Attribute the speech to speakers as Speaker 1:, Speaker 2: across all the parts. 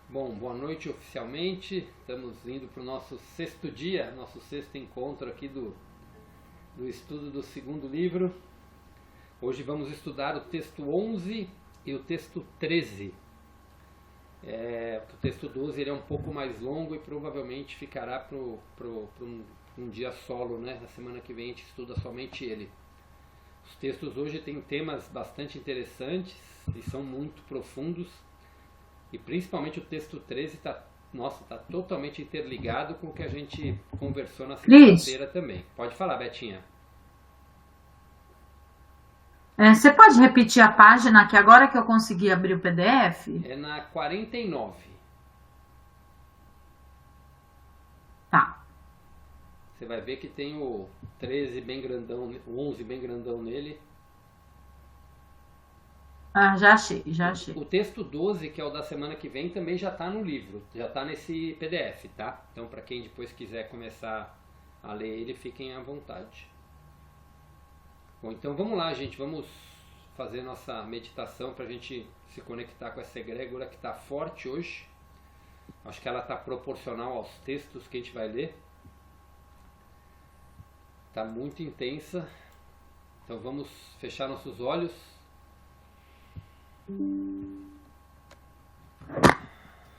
Speaker 1: Bom, boa noite oficialmente. Estamos indo para o nosso sexto dia, nosso sexto encontro aqui do estudo do segundo livro. Hoje vamos estudar o texto 11 e o texto 13. O texto 12 ele é um pouco mais longo e provavelmente ficará para um dia solo, né? Na semana que vem a gente estuda somente ele. Os textos hoje têm temas bastante interessantes e são muito profundos. E principalmente o texto 13 está totalmente interligado com o que a gente conversou na segunda-feira também. Pode falar, Betinha.
Speaker 2: Você pode repetir a página, que agora que eu consegui abrir o PDF?
Speaker 1: É na 49.
Speaker 2: Tá.
Speaker 1: Você vai ver que tem o 13 bem grandão, o 11 bem grandão nele.
Speaker 2: Ah, já achei.
Speaker 1: O texto 12, que é o da semana que vem, também já está no livro, já está nesse PDF, tá? Então, para quem depois quiser começar a ler ele, fiquem à vontade. Bom, então vamos lá, gente, vamos fazer nossa meditação para a gente se conectar com essa egrégora que está forte hoje. Acho que ela está proporcional aos textos que a gente vai ler. Está muito intensa. Então vamos fechar nossos olhos.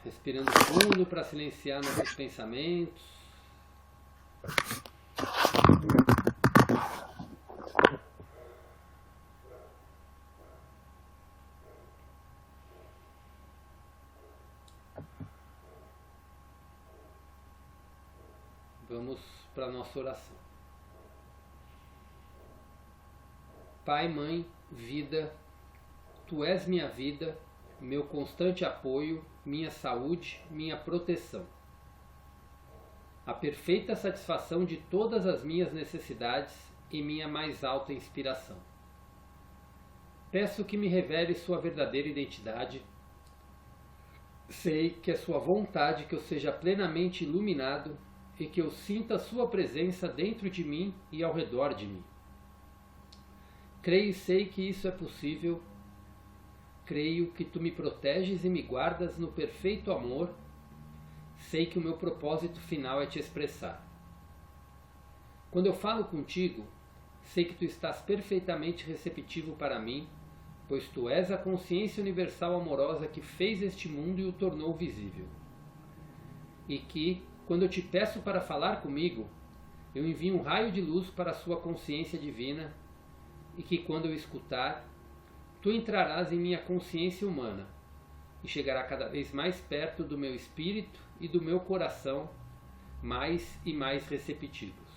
Speaker 1: Respirando fundo para silenciar nossos pensamentos. Vamos para a nossa oração. Pai, Mãe, Vida, Tu és minha vida, meu constante apoio, minha saúde, minha proteção. A perfeita satisfação de todas as minhas necessidades e minha mais alta inspiração. Peço que me revele sua verdadeira identidade. Sei que é sua vontade que eu seja plenamente iluminado e que eu sinta sua presença dentro de mim e ao redor de mim. Creio e sei que isso é possível. Creio que tu me proteges e me guardas no perfeito amor. Sei que o meu propósito final é te expressar. Quando eu falo contigo, sei que tu estás perfeitamente receptivo para mim, pois tu és a consciência universal amorosa que fez este mundo e o tornou visível. E que, quando eu te peço para falar comigo, eu envio um raio de luz para a sua consciência divina, e que quando eu escutar, tu entrarás em minha consciência humana e chegará cada vez mais perto do meu espírito e do meu coração, mais e mais receptivos.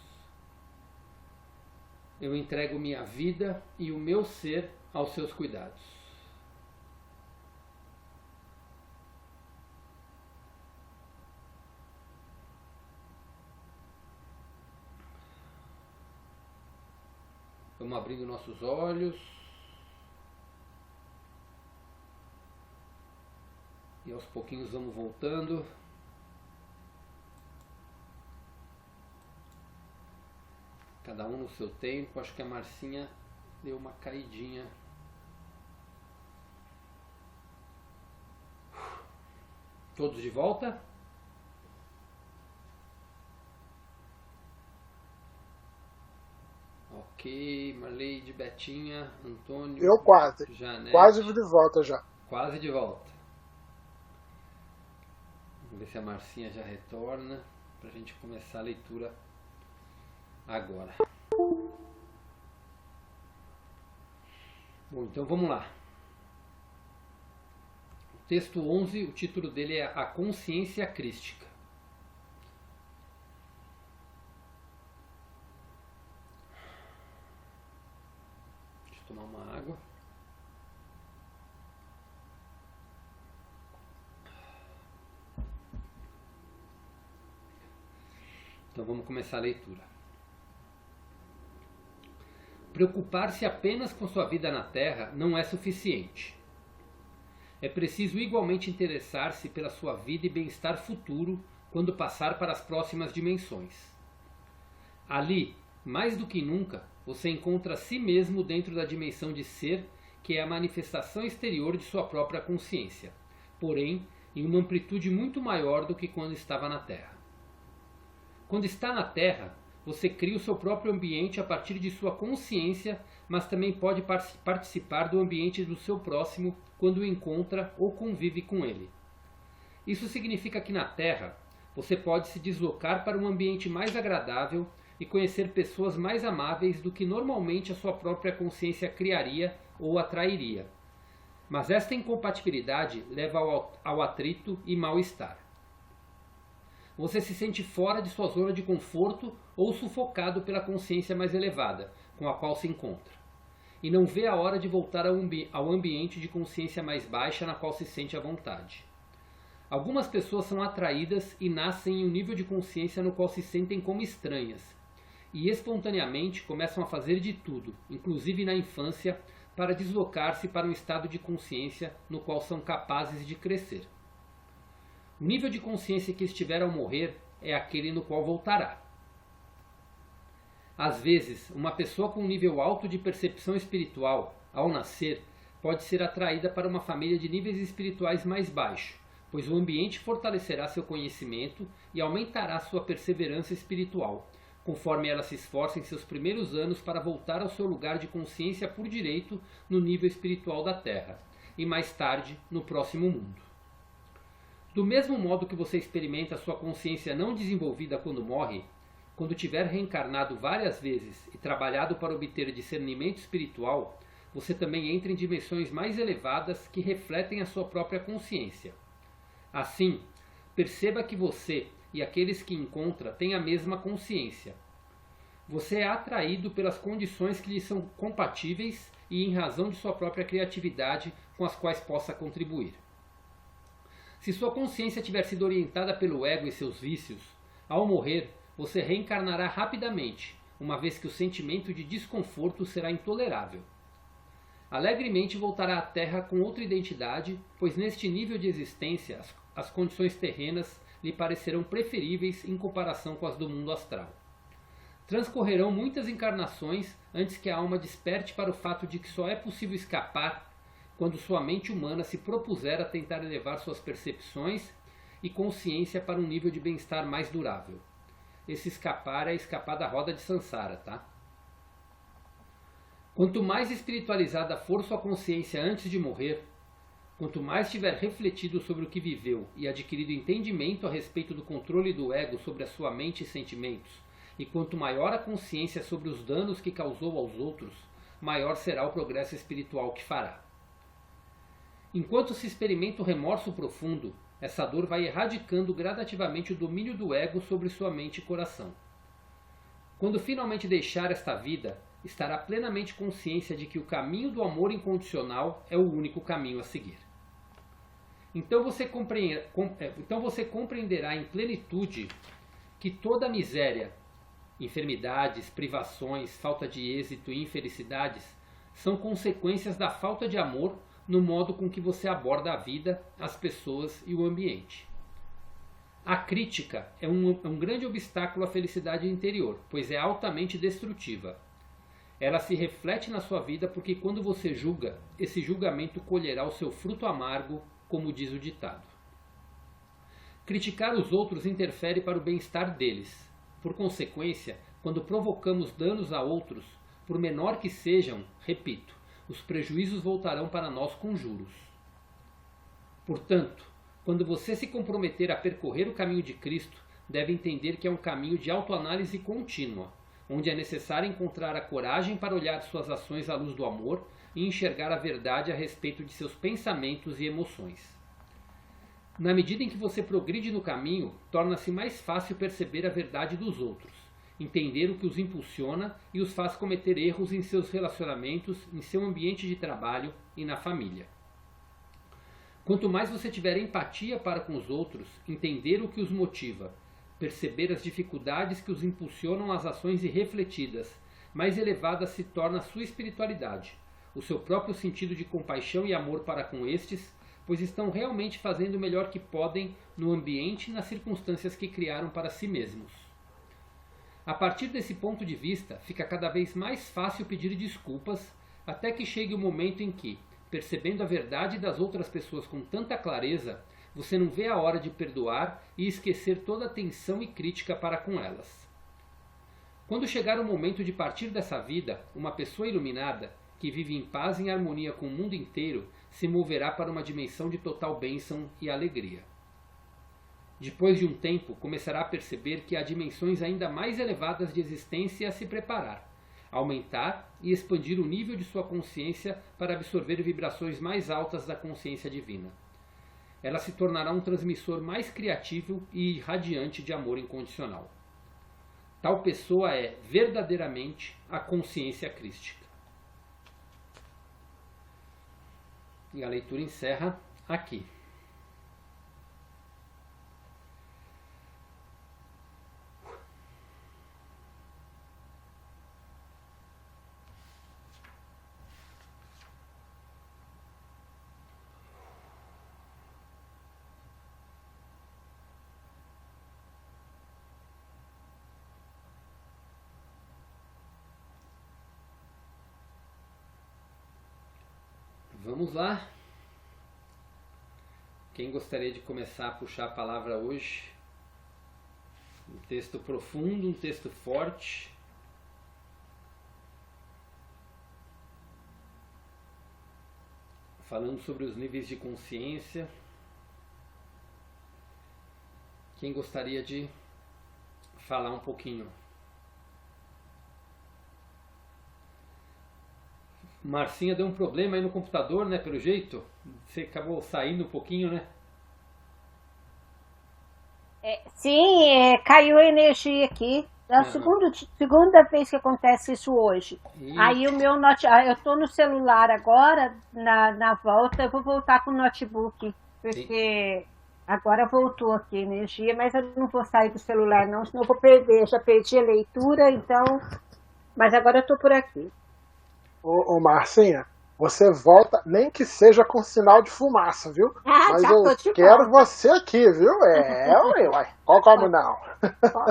Speaker 1: Eu entrego minha vida e o meu ser aos seus cuidados. Vamos abrindo nossos olhos. E aos pouquinhos vamos voltando. Cada um no seu tempo. Acho que a Marcinha deu uma caidinha. Todos de volta? Ok, Marleide, Betinha, Antônio.
Speaker 3: Eu quase.
Speaker 1: Janete.
Speaker 3: Quase de volta já.
Speaker 1: Quase de volta. Vamos ver se a Marcinha já retorna para a gente começar a leitura agora. Bom, então vamos lá. O texto 11, o título dele é A Consciência Crística. Deixa eu tomar uma água. Então vamos começar a leitura. Preocupar-se apenas com sua vida na Terra não é suficiente. É preciso igualmente interessar-se pela sua vida e bem-estar futuro quando passar para as próximas dimensões. Ali, mais do que nunca, você encontra a si mesmo dentro da dimensão de ser que é a manifestação exterior de sua própria consciência, porém em uma amplitude muito maior do que quando estava na Terra. Quando está na Terra, você cria o seu próprio ambiente a partir de sua consciência, mas também pode participar do ambiente do seu próximo quando o encontra ou convive com ele. Isso significa que na Terra, você pode se deslocar para um ambiente mais agradável e conhecer pessoas mais amáveis do que normalmente a sua própria consciência criaria ou atrairia. Mas esta incompatibilidade leva ao atrito e mal-estar. Você se sente fora de sua zona de conforto ou sufocado pela consciência mais elevada com a qual se encontra, e não vê a hora de voltar ao ambiente de consciência mais baixa na qual se sente à vontade. Algumas pessoas são atraídas e nascem em um nível de consciência no qual se sentem como estranhas, e espontaneamente começam a fazer de tudo, inclusive na infância, para deslocar-se para um estado de consciência no qual são capazes de crescer. O nível de consciência que estiver ao morrer é aquele no qual voltará. Às vezes, uma pessoa com um nível alto de percepção espiritual, ao nascer, pode ser atraída para uma família de níveis espirituais mais baixos, pois o ambiente fortalecerá seu conhecimento e aumentará sua perseverança espiritual, conforme ela se esforça em seus primeiros anos para voltar ao seu lugar de consciência por direito no nível espiritual da Terra, e mais tarde no próximo mundo. Do mesmo modo que você experimenta sua consciência não desenvolvida quando morre, quando tiver reencarnado várias vezes e trabalhado para obter discernimento espiritual, você também entra em dimensões mais elevadas que refletem a sua própria consciência. Assim, perceba que você e aqueles que encontra têm a mesma consciência. Você é atraído pelas condições que lhe são compatíveis e em razão de sua própria criatividade com as quais possa contribuir. Se sua consciência tiver sido orientada pelo ego e seus vícios, ao morrer, você reencarnará rapidamente, uma vez que o sentimento de desconforto será intolerável. Alegremente voltará à Terra com outra identidade, pois neste nível de existência as condições terrenas lhe parecerão preferíveis em comparação com as do mundo astral. Transcorrerão muitas encarnações antes que a alma desperte para o fato de que só é possível escapar quando sua mente humana se propuser a tentar elevar suas percepções e consciência para um nível de bem-estar mais durável. Esse escapar é escapar da roda de Sansara, tá? Quanto mais espiritualizada for sua consciência antes de morrer, quanto mais tiver refletido sobre o que viveu e adquirido entendimento a respeito do controle do ego sobre a sua mente e sentimentos, e quanto maior a consciência sobre os danos que causou aos outros, maior será o progresso espiritual que fará. Enquanto se experimenta o remorso profundo, essa dor vai erradicando gradativamente o domínio do ego sobre sua mente e coração. Quando finalmente deixar esta vida, estará plenamente consciência de que o caminho do amor incondicional é o único caminho a seguir. Então você compreenderá em plenitude que toda miséria, enfermidades, privações, falta de êxito e infelicidades são consequências da falta de amor no modo com que você aborda a vida, as pessoas e o ambiente. A crítica é um grande obstáculo à felicidade interior, pois é altamente destrutiva. Ela se reflete na sua vida porque quando você julga, esse julgamento colherá o seu fruto amargo, como diz o ditado. Criticar os outros interfere para o bem-estar deles. Por consequência, quando provocamos danos a outros, por menor que sejam, repito, os prejuízos voltarão para nós com juros. Portanto, quando você se comprometer a percorrer o caminho de Cristo, deve entender que é um caminho de autoanálise contínua, onde é necessário encontrar a coragem para olhar suas ações à luz do amor e enxergar a verdade a respeito de seus pensamentos e emoções. Na medida em que você progride no caminho, torna-se mais fácil perceber a verdade dos outros, entender o que os impulsiona e os faz cometer erros em seus relacionamentos, em seu ambiente de trabalho e na família. Quanto mais você tiver empatia para com os outros, entender o que os motiva, perceber as dificuldades que os impulsionam às ações irrefletidas, mais elevada se torna a sua espiritualidade, o seu próprio sentido de compaixão e amor para com estes, pois estão realmente fazendo o melhor que podem no ambiente e nas circunstâncias que criaram para si mesmos. A partir desse ponto de vista, fica cada vez mais fácil pedir desculpas, até que chegue o momento em que, percebendo a verdade das outras pessoas com tanta clareza, você não vê a hora de perdoar e esquecer toda a tensão e crítica para com elas. Quando chegar o momento de partir dessa vida, uma pessoa iluminada, que vive em paz e em harmonia com o mundo inteiro, se moverá para uma dimensão de total bênção e alegria. Depois de um tempo, começará a perceber que há dimensões ainda mais elevadas de existência a se preparar, aumentar e expandir o nível de sua consciência para absorver vibrações mais altas da consciência divina. Ela se tornará um transmissor mais criativo e radiante de amor incondicional. Tal pessoa é verdadeiramente a consciência crística. E a leitura encerra aqui. Vamos lá. Quem gostaria de começar a puxar a palavra hoje? Um texto profundo, um texto forte. Falando sobre os níveis de consciência. Quem gostaria de falar um pouquinho? Marcinha deu um problema aí no computador, né? Pelo jeito. Você acabou saindo um pouquinho, né?
Speaker 3: Sim, caiu a energia aqui. É a segunda vez que acontece isso hoje. Aí o meu notebook, eu estou no celular agora, na volta, eu vou voltar com o notebook, porque agora voltou aqui a energia, mas eu não vou sair do celular não, senão eu vou perder. Já perdi a leitura, então. Mas agora eu estou por aqui.
Speaker 4: Ô Marcinha, você volta, nem que seja com sinal de fumaça, viu? Mas eu quero você aqui, viu? Ué, como não?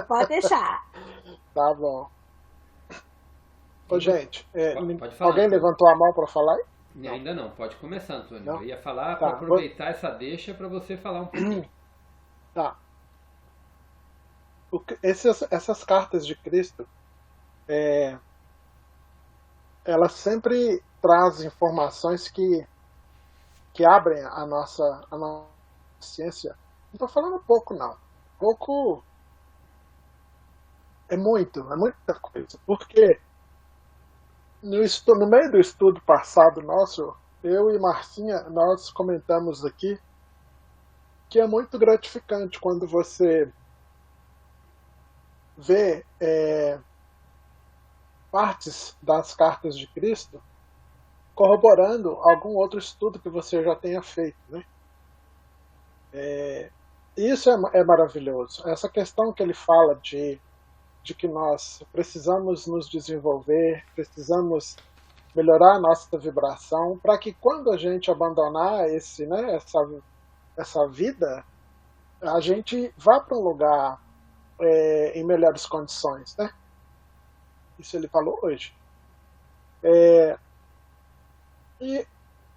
Speaker 3: Pode deixar.
Speaker 4: Tá bom. Ô, gente,
Speaker 1: pode falar,
Speaker 4: alguém levantou a mão para falar aí?
Speaker 1: Ainda não, pode começar, Antônio.
Speaker 4: Não?
Speaker 1: Eu ia falar
Speaker 4: Tá,
Speaker 1: para aproveitar essa deixa para você falar um pouquinho.
Speaker 4: Tá. Essas cartas de Cristo, elas sempre trazem informações que abrem a nossa ciência. Não estou falando pouco, não. Pouco é muita coisa. Porque no meio do estudo passado nosso, eu e Marcinha, nós comentamos aqui que é muito gratificante quando você vê partes das cartas de Cristo corroborando algum outro estudo que você já tenha feito, né? Isso é maravilhoso. Essa questão que ele fala de que nós precisamos nos desenvolver, precisamos melhorar a nossa vibração, para que quando a gente abandonar essa vida, a gente vá para um lugar em melhores condições, né? Isso ele falou hoje. E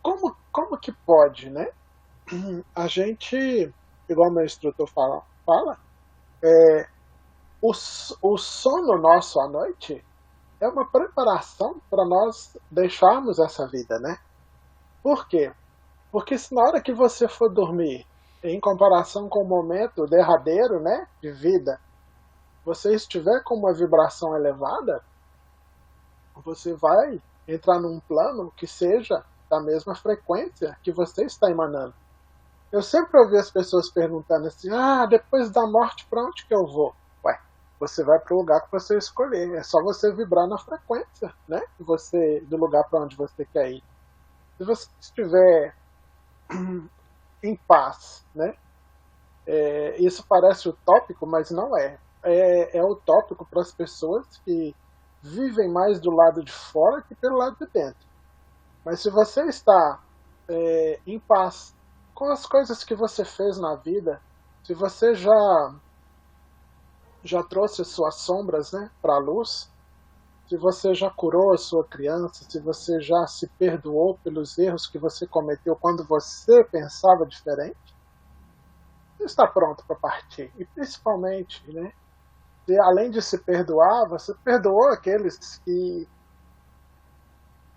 Speaker 4: como que pode, né? A gente, igual meu instrutor fala, o sono nosso à noite é uma preparação para nós deixarmos essa vida, né? Por quê? Porque se na hora que você for dormir, em comparação com o momento derradeiro, né, de vida, você estiver com uma vibração elevada, você vai entrar num plano que seja da mesma frequência que você está emanando. Eu sempre ouvi as pessoas perguntando assim, depois da morte, para onde que eu vou? Ué, você vai para o lugar que você escolher. É só você vibrar na frequência, né? Do lugar para onde você quer ir. Se você estiver em paz, né? Isso parece utópico, mas não é. É utópico para as pessoas que vivem mais do lado de fora que pelo lado de dentro. Mas se você está em paz com as coisas que você fez na vida, se você já trouxe as suas sombras, né, para a luz, se você já curou a sua criança, se você já se perdoou pelos erros que você cometeu quando você pensava diferente, você está pronto para partir. E principalmente, né, se, além de se perdoar, você perdoou aqueles que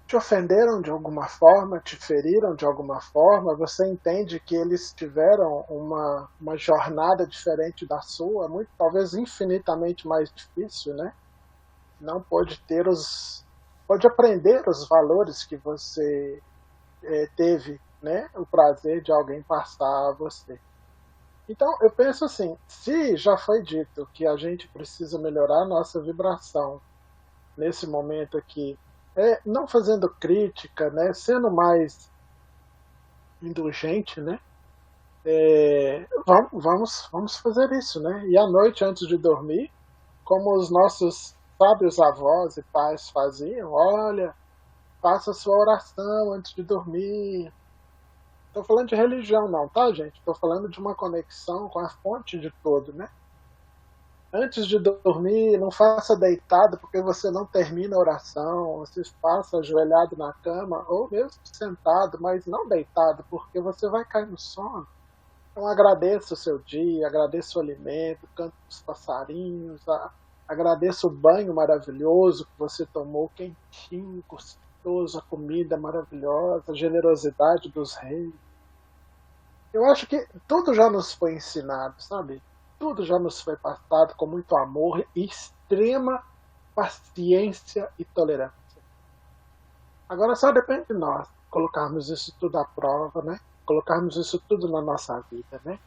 Speaker 4: te ofenderam de alguma forma, te feriram de alguma forma, você entende que eles tiveram uma jornada diferente da sua, muito, talvez infinitamente mais difícil, né? Não pode aprender os valores que você teve, né, o prazer de alguém passar a você. Então, eu penso assim, se já foi dito que a gente precisa melhorar a nossa vibração nesse momento aqui, não fazendo crítica, né, sendo mais indulgente, né, vamos fazer isso, né? E à noite, antes de dormir, como os nossos sábios avós e pais faziam, olha, faça sua oração antes de dormir. Estou falando de religião não, tá, gente? Estou falando de uma conexão com a fonte de todo, né? Antes de dormir, não faça deitado, porque você não termina a oração, você faça ajoelhado na cama, ou mesmo sentado, mas não deitado, porque você vai cair no sono. Então agradeça o seu dia, agradeça o alimento, o canto dos passarinhos, agradeça o banho maravilhoso que você tomou, quentinho, gostoso, a comida maravilhosa, a generosidade dos reis. Eu acho que tudo já nos foi ensinado, sabe? Tudo já nos foi passado com muito amor e extrema paciência e tolerância. Agora só depende de nós colocarmos isso tudo à prova, né? Colocarmos isso tudo na nossa vida, né?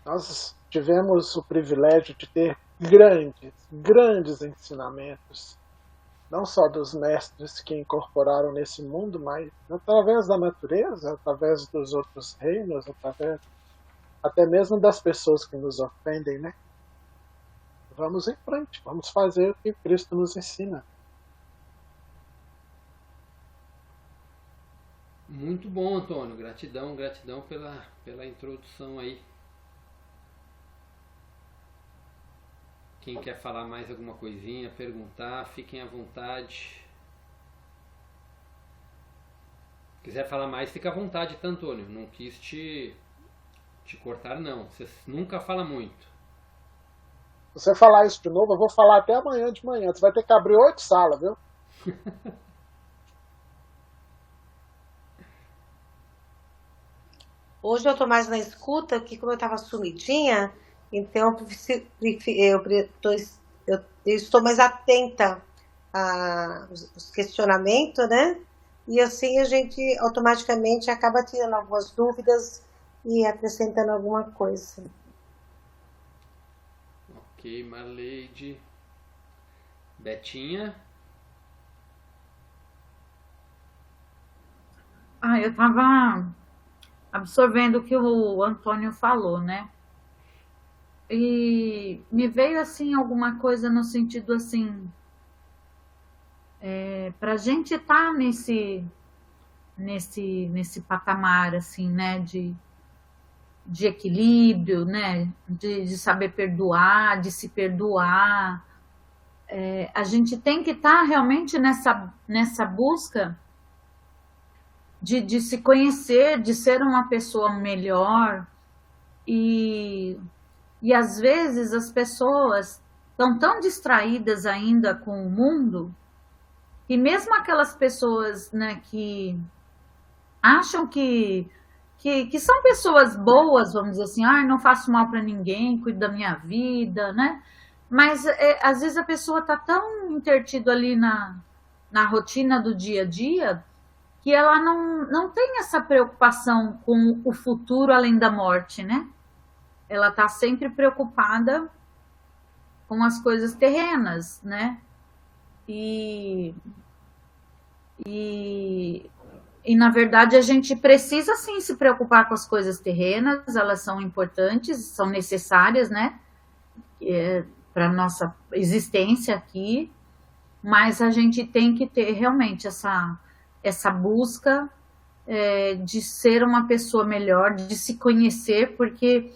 Speaker 4: Nós tivemos o privilégio de ter grandes ensinamentos, não só dos mestres que incorporaram nesse mundo, mas através da natureza, através dos outros reinos, através até mesmo das pessoas que nos ofendem, né? Vamos em frente, vamos fazer o que Cristo nos ensina.
Speaker 1: Muito bom, Antônio. Gratidão pela introdução aí. Quem quer falar mais alguma coisinha, perguntar, fiquem à vontade. Se quiser falar mais, fica à vontade, tá, Antônio? Não quis te cortar, não. Você nunca fala muito.
Speaker 4: Se você falar isso de novo, eu vou falar até amanhã de manhã. Você vai ter que abrir 8 salas, viu?
Speaker 5: Hoje eu tô mais na escuta, porque como eu tava sumidinha, então eu estou mais atenta aos questionamentos, né? E assim a gente automaticamente acaba tirando algumas dúvidas e acrescentando alguma coisa.
Speaker 1: Ok, Marleide. Betinha?
Speaker 2: Eu estava absorvendo o que o Antônio falou, né? E me veio assim alguma coisa no sentido assim, para a gente estar nesse patamar assim, né, de equilíbrio, né, de saber perdoar, de se perdoar, a gente tem que estar realmente nessa busca de se conhecer, de ser uma pessoa melhor. E às vezes as pessoas estão tão distraídas ainda com o mundo, e mesmo aquelas pessoas, né, que acham que são pessoas boas, vamos dizer assim, não faço mal para ninguém, cuido da minha vida, né? Mas às vezes a pessoa está tão intertida ali na rotina do dia a dia, que ela não tem essa preocupação com o futuro além da morte, né? Ela está sempre preocupada com as coisas terrenas, né? E na verdade a gente precisa sim se preocupar com as coisas terrenas, elas são importantes, são necessárias, né? Para a nossa existência aqui, mas a gente tem que ter realmente essa busca de ser uma pessoa melhor, de se conhecer, porque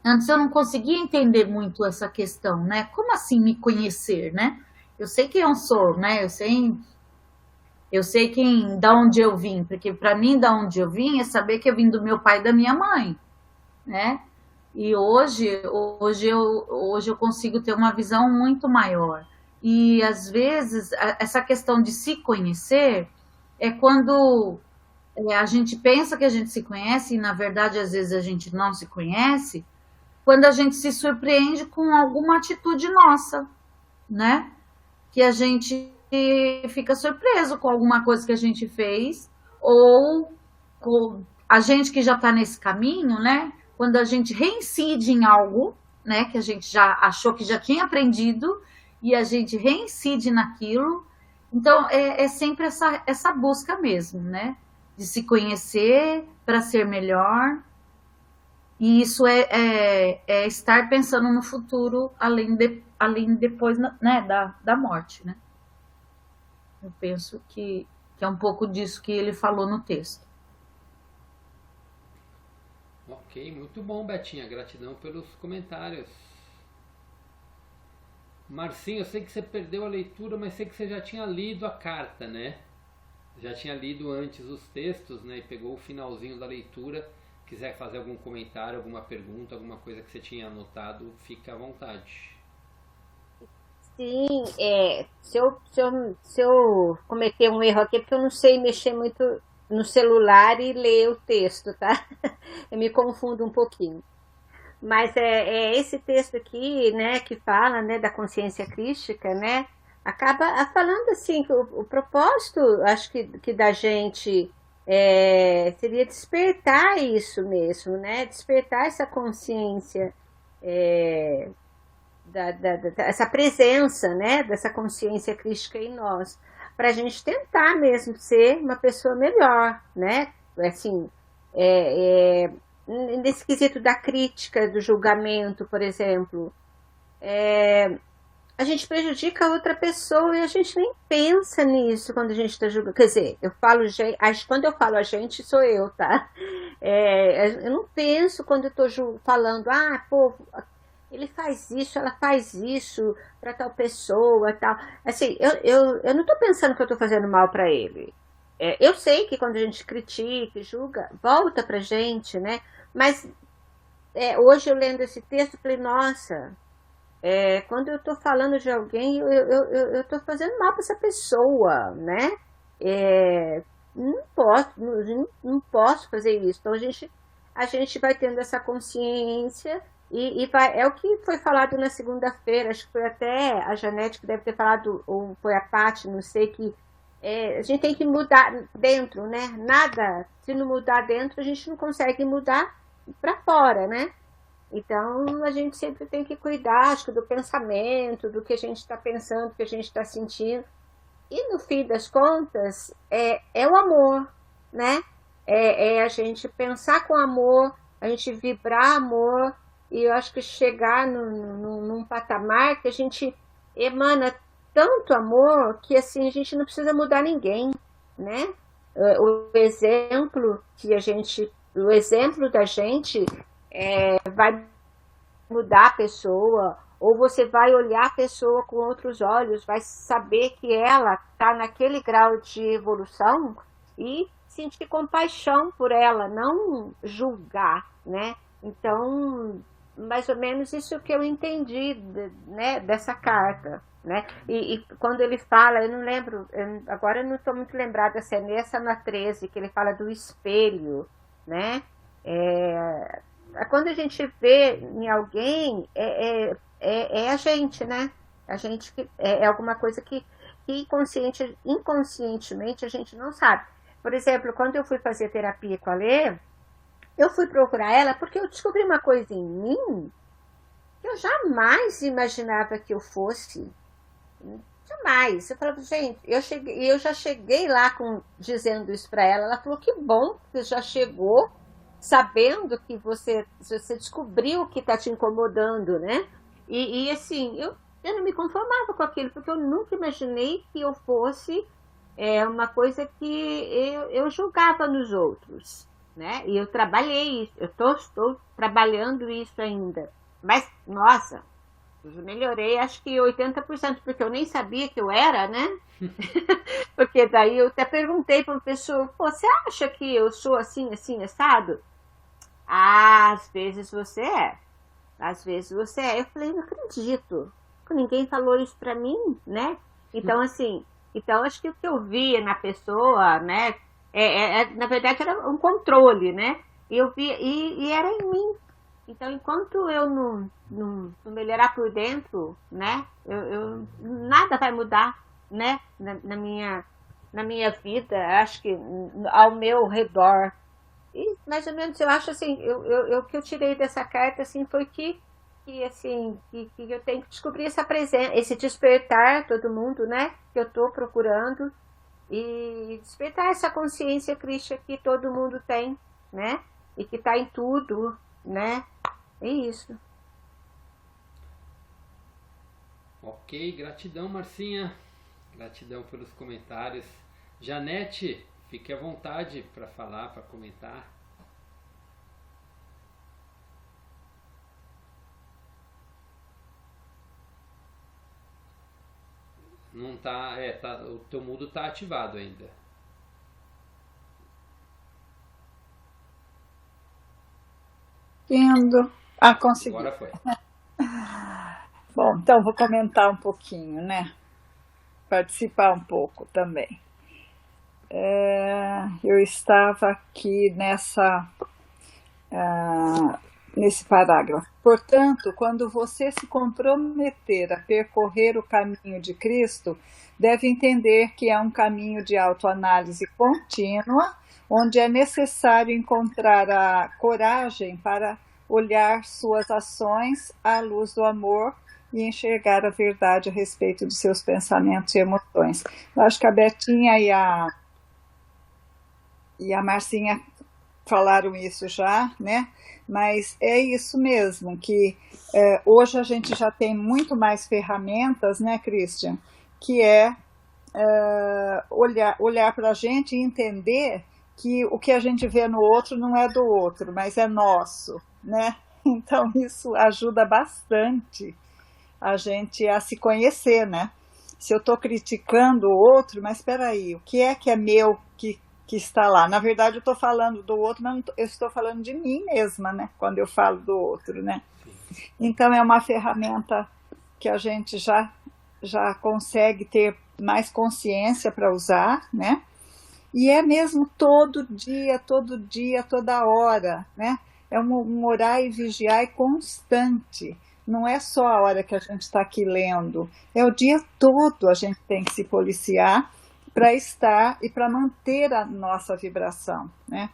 Speaker 2: antes eu não conseguia entender muito essa questão, né? Como assim me conhecer, né? Eu sei quem eu sou, né? Eu sei da onde eu vim, porque para mim, da onde eu vim é saber que eu vim do meu pai e da minha mãe, né? E hoje eu consigo ter uma visão muito maior. E às vezes essa questão de se conhecer é quando a gente pensa que a gente se conhece e na verdade às vezes a gente não se conhece, quando a gente se surpreende com alguma atitude nossa, né? Que a gente fica surpreso com alguma coisa que a gente fez, ou com a gente que já está nesse caminho, né? Quando a gente reincide em algo, né? Que a gente já achou que já tinha aprendido, e a gente reincide naquilo. Então, é sempre essa busca mesmo, né? De se conhecer para ser melhor. E isso é estar pensando no futuro, além depois, né, da morte, né? Eu penso que é um pouco disso que ele falou no texto.
Speaker 1: Ok, muito bom, Betinha. Gratidão pelos comentários. Marcinho, eu sei que você perdeu a leitura, mas sei que você já tinha lido a carta, né? Já tinha lido antes os textos, né? E pegou o finalzinho da leitura. Quiser fazer algum comentário, alguma pergunta, alguma coisa que você tinha anotado, fica à vontade.
Speaker 3: Sim, se eu cometer um erro aqui, porque eu não sei mexer muito no celular e ler o texto, tá? Eu me confundo um pouquinho. Mas esse texto aqui, né, que fala, né, da consciência crística, né, acaba falando assim que o propósito, acho que da gente seria despertar isso mesmo, né, despertar essa consciência, essa presença, né, dessa consciência crística em nós, para a gente tentar mesmo ser uma pessoa melhor, né, assim, nesse quesito da crítica, do julgamento, por exemplo, a gente prejudica a outra pessoa e a gente nem pensa nisso quando a gente está julgando. Quer dizer, quando eu falo a gente, sou eu, tá? Eu não penso quando eu estou falando, pô, ele faz isso, ela faz isso para tal pessoa, tal. Assim, eu não estou pensando que eu estou fazendo mal para ele. Eu sei que quando a gente critica, julga, volta pra gente, né? Mas hoje eu lendo esse texto, falei, nossa, quando eu estou falando de alguém, eu estou fazendo mal para essa pessoa, né? Não posso fazer isso. Então a gente vai tendo essa consciência e é o que foi falado na segunda-feira, acho que foi até a Janete que deve ter falado, ou foi a Paty, não sei, que a gente tem que mudar dentro, né? Nada, se não mudar dentro, a gente não consegue mudar para fora, né? Então a gente sempre tem que cuidar, acho que do pensamento, do que a gente está pensando, do que a gente está sentindo. E no fim das contas, é o amor, né? É a gente pensar com amor, a gente vibrar amor, e eu acho que chegar num patamar que a gente emana tanto amor que assim a gente não precisa mudar ninguém, né? O exemplo da gente vai mudar a pessoa, ou você vai olhar a pessoa com outros olhos, vai saber que ela está naquele grau de evolução e sentir compaixão por ela, não julgar, né? Então, mais ou menos isso que eu entendi, né, dessa carta, né? E quando ele fala, eu não lembro, agora eu não estou muito lembrada se é nessa na 13, que ele fala do espelho, né? Quando a gente vê em alguém, a gente, né? A gente é alguma coisa que inconscientemente a gente não sabe. Por exemplo, quando eu fui fazer terapia com a Lê, eu fui procurar ela porque eu descobri uma coisa em mim que eu jamais imaginava que eu fosse. Jamais. Eu falava, gente, eu já cheguei lá dizendo isso para ela. Ela falou, que bom que você já chegou sabendo que você descobriu o que está te incomodando, né? E assim, eu não me conformava com aquilo, porque eu nunca imaginei que eu fosse uma coisa que eu julgava nos outros, né? E eu trabalhei isso, estou trabalhando isso ainda. Mas, nossa, Eu melhorei acho que 80%, porque eu nem sabia que eu era, né? Porque daí eu até perguntei para uma pessoa, pô, você acha que eu sou assim, assim, assado? Ah, às vezes você é. Às vezes você é. Eu falei, não acredito. Ninguém falou isso para mim, né? Então, assim, então acho que o que eu via na pessoa, né? Na verdade era um controle, né? Eu via, e era em mim. Então, enquanto eu não melhorar por dentro, né? Nada vai mudar, né? Na minha vida, acho que ao meu redor. E mais ou menos eu acho assim, o que eu tirei dessa carta assim foi que assim, que eu tenho que descobrir essa presença, esse despertar todo mundo, né? Que eu estou procurando e despertar essa consciência crística que todo mundo tem, né? E que está em tudo, né? É isso.
Speaker 1: Ok, gratidão, Marcinha. Gratidão pelos comentários. Janete, fique à vontade para falar, para comentar. Não tá, o teu mudo tá ativado ainda.
Speaker 6: Indo. Consegui.
Speaker 1: Agora foi.
Speaker 6: Bom, então vou comentar um pouquinho, né? Participar um pouco também. Eu estava aqui nesse parágrafo. Portanto, quando você se comprometer a percorrer o caminho de Cristo, deve entender que é um caminho de autoanálise contínua, onde é necessário encontrar a coragem para olhar suas ações à luz do amor e enxergar a verdade a respeito de seus pensamentos e emoções. Eu acho que a Betinha e a Marcinha falaram isso já, né? Mas é isso mesmo, que hoje a gente já tem muito mais ferramentas, né, Christian? Que olhar para a gente e entender que o que a gente vê no outro não é do outro, mas é nosso, né? Então isso ajuda bastante a gente a se conhecer, né? Se eu estou criticando o outro, mas espera aí, o que é meu que está lá? Na verdade eu estou falando do outro, mas eu estou falando de mim mesma, né? Quando eu falo do outro, né? Então é uma ferramenta que a gente já consegue ter mais consciência para usar, né? E é mesmo todo dia, toda hora, né? É um orar e vigiar constante. Não é só a hora que a gente está aqui lendo. É o dia todo a gente tem que se policiar para estar e para manter a nossa vibração, né?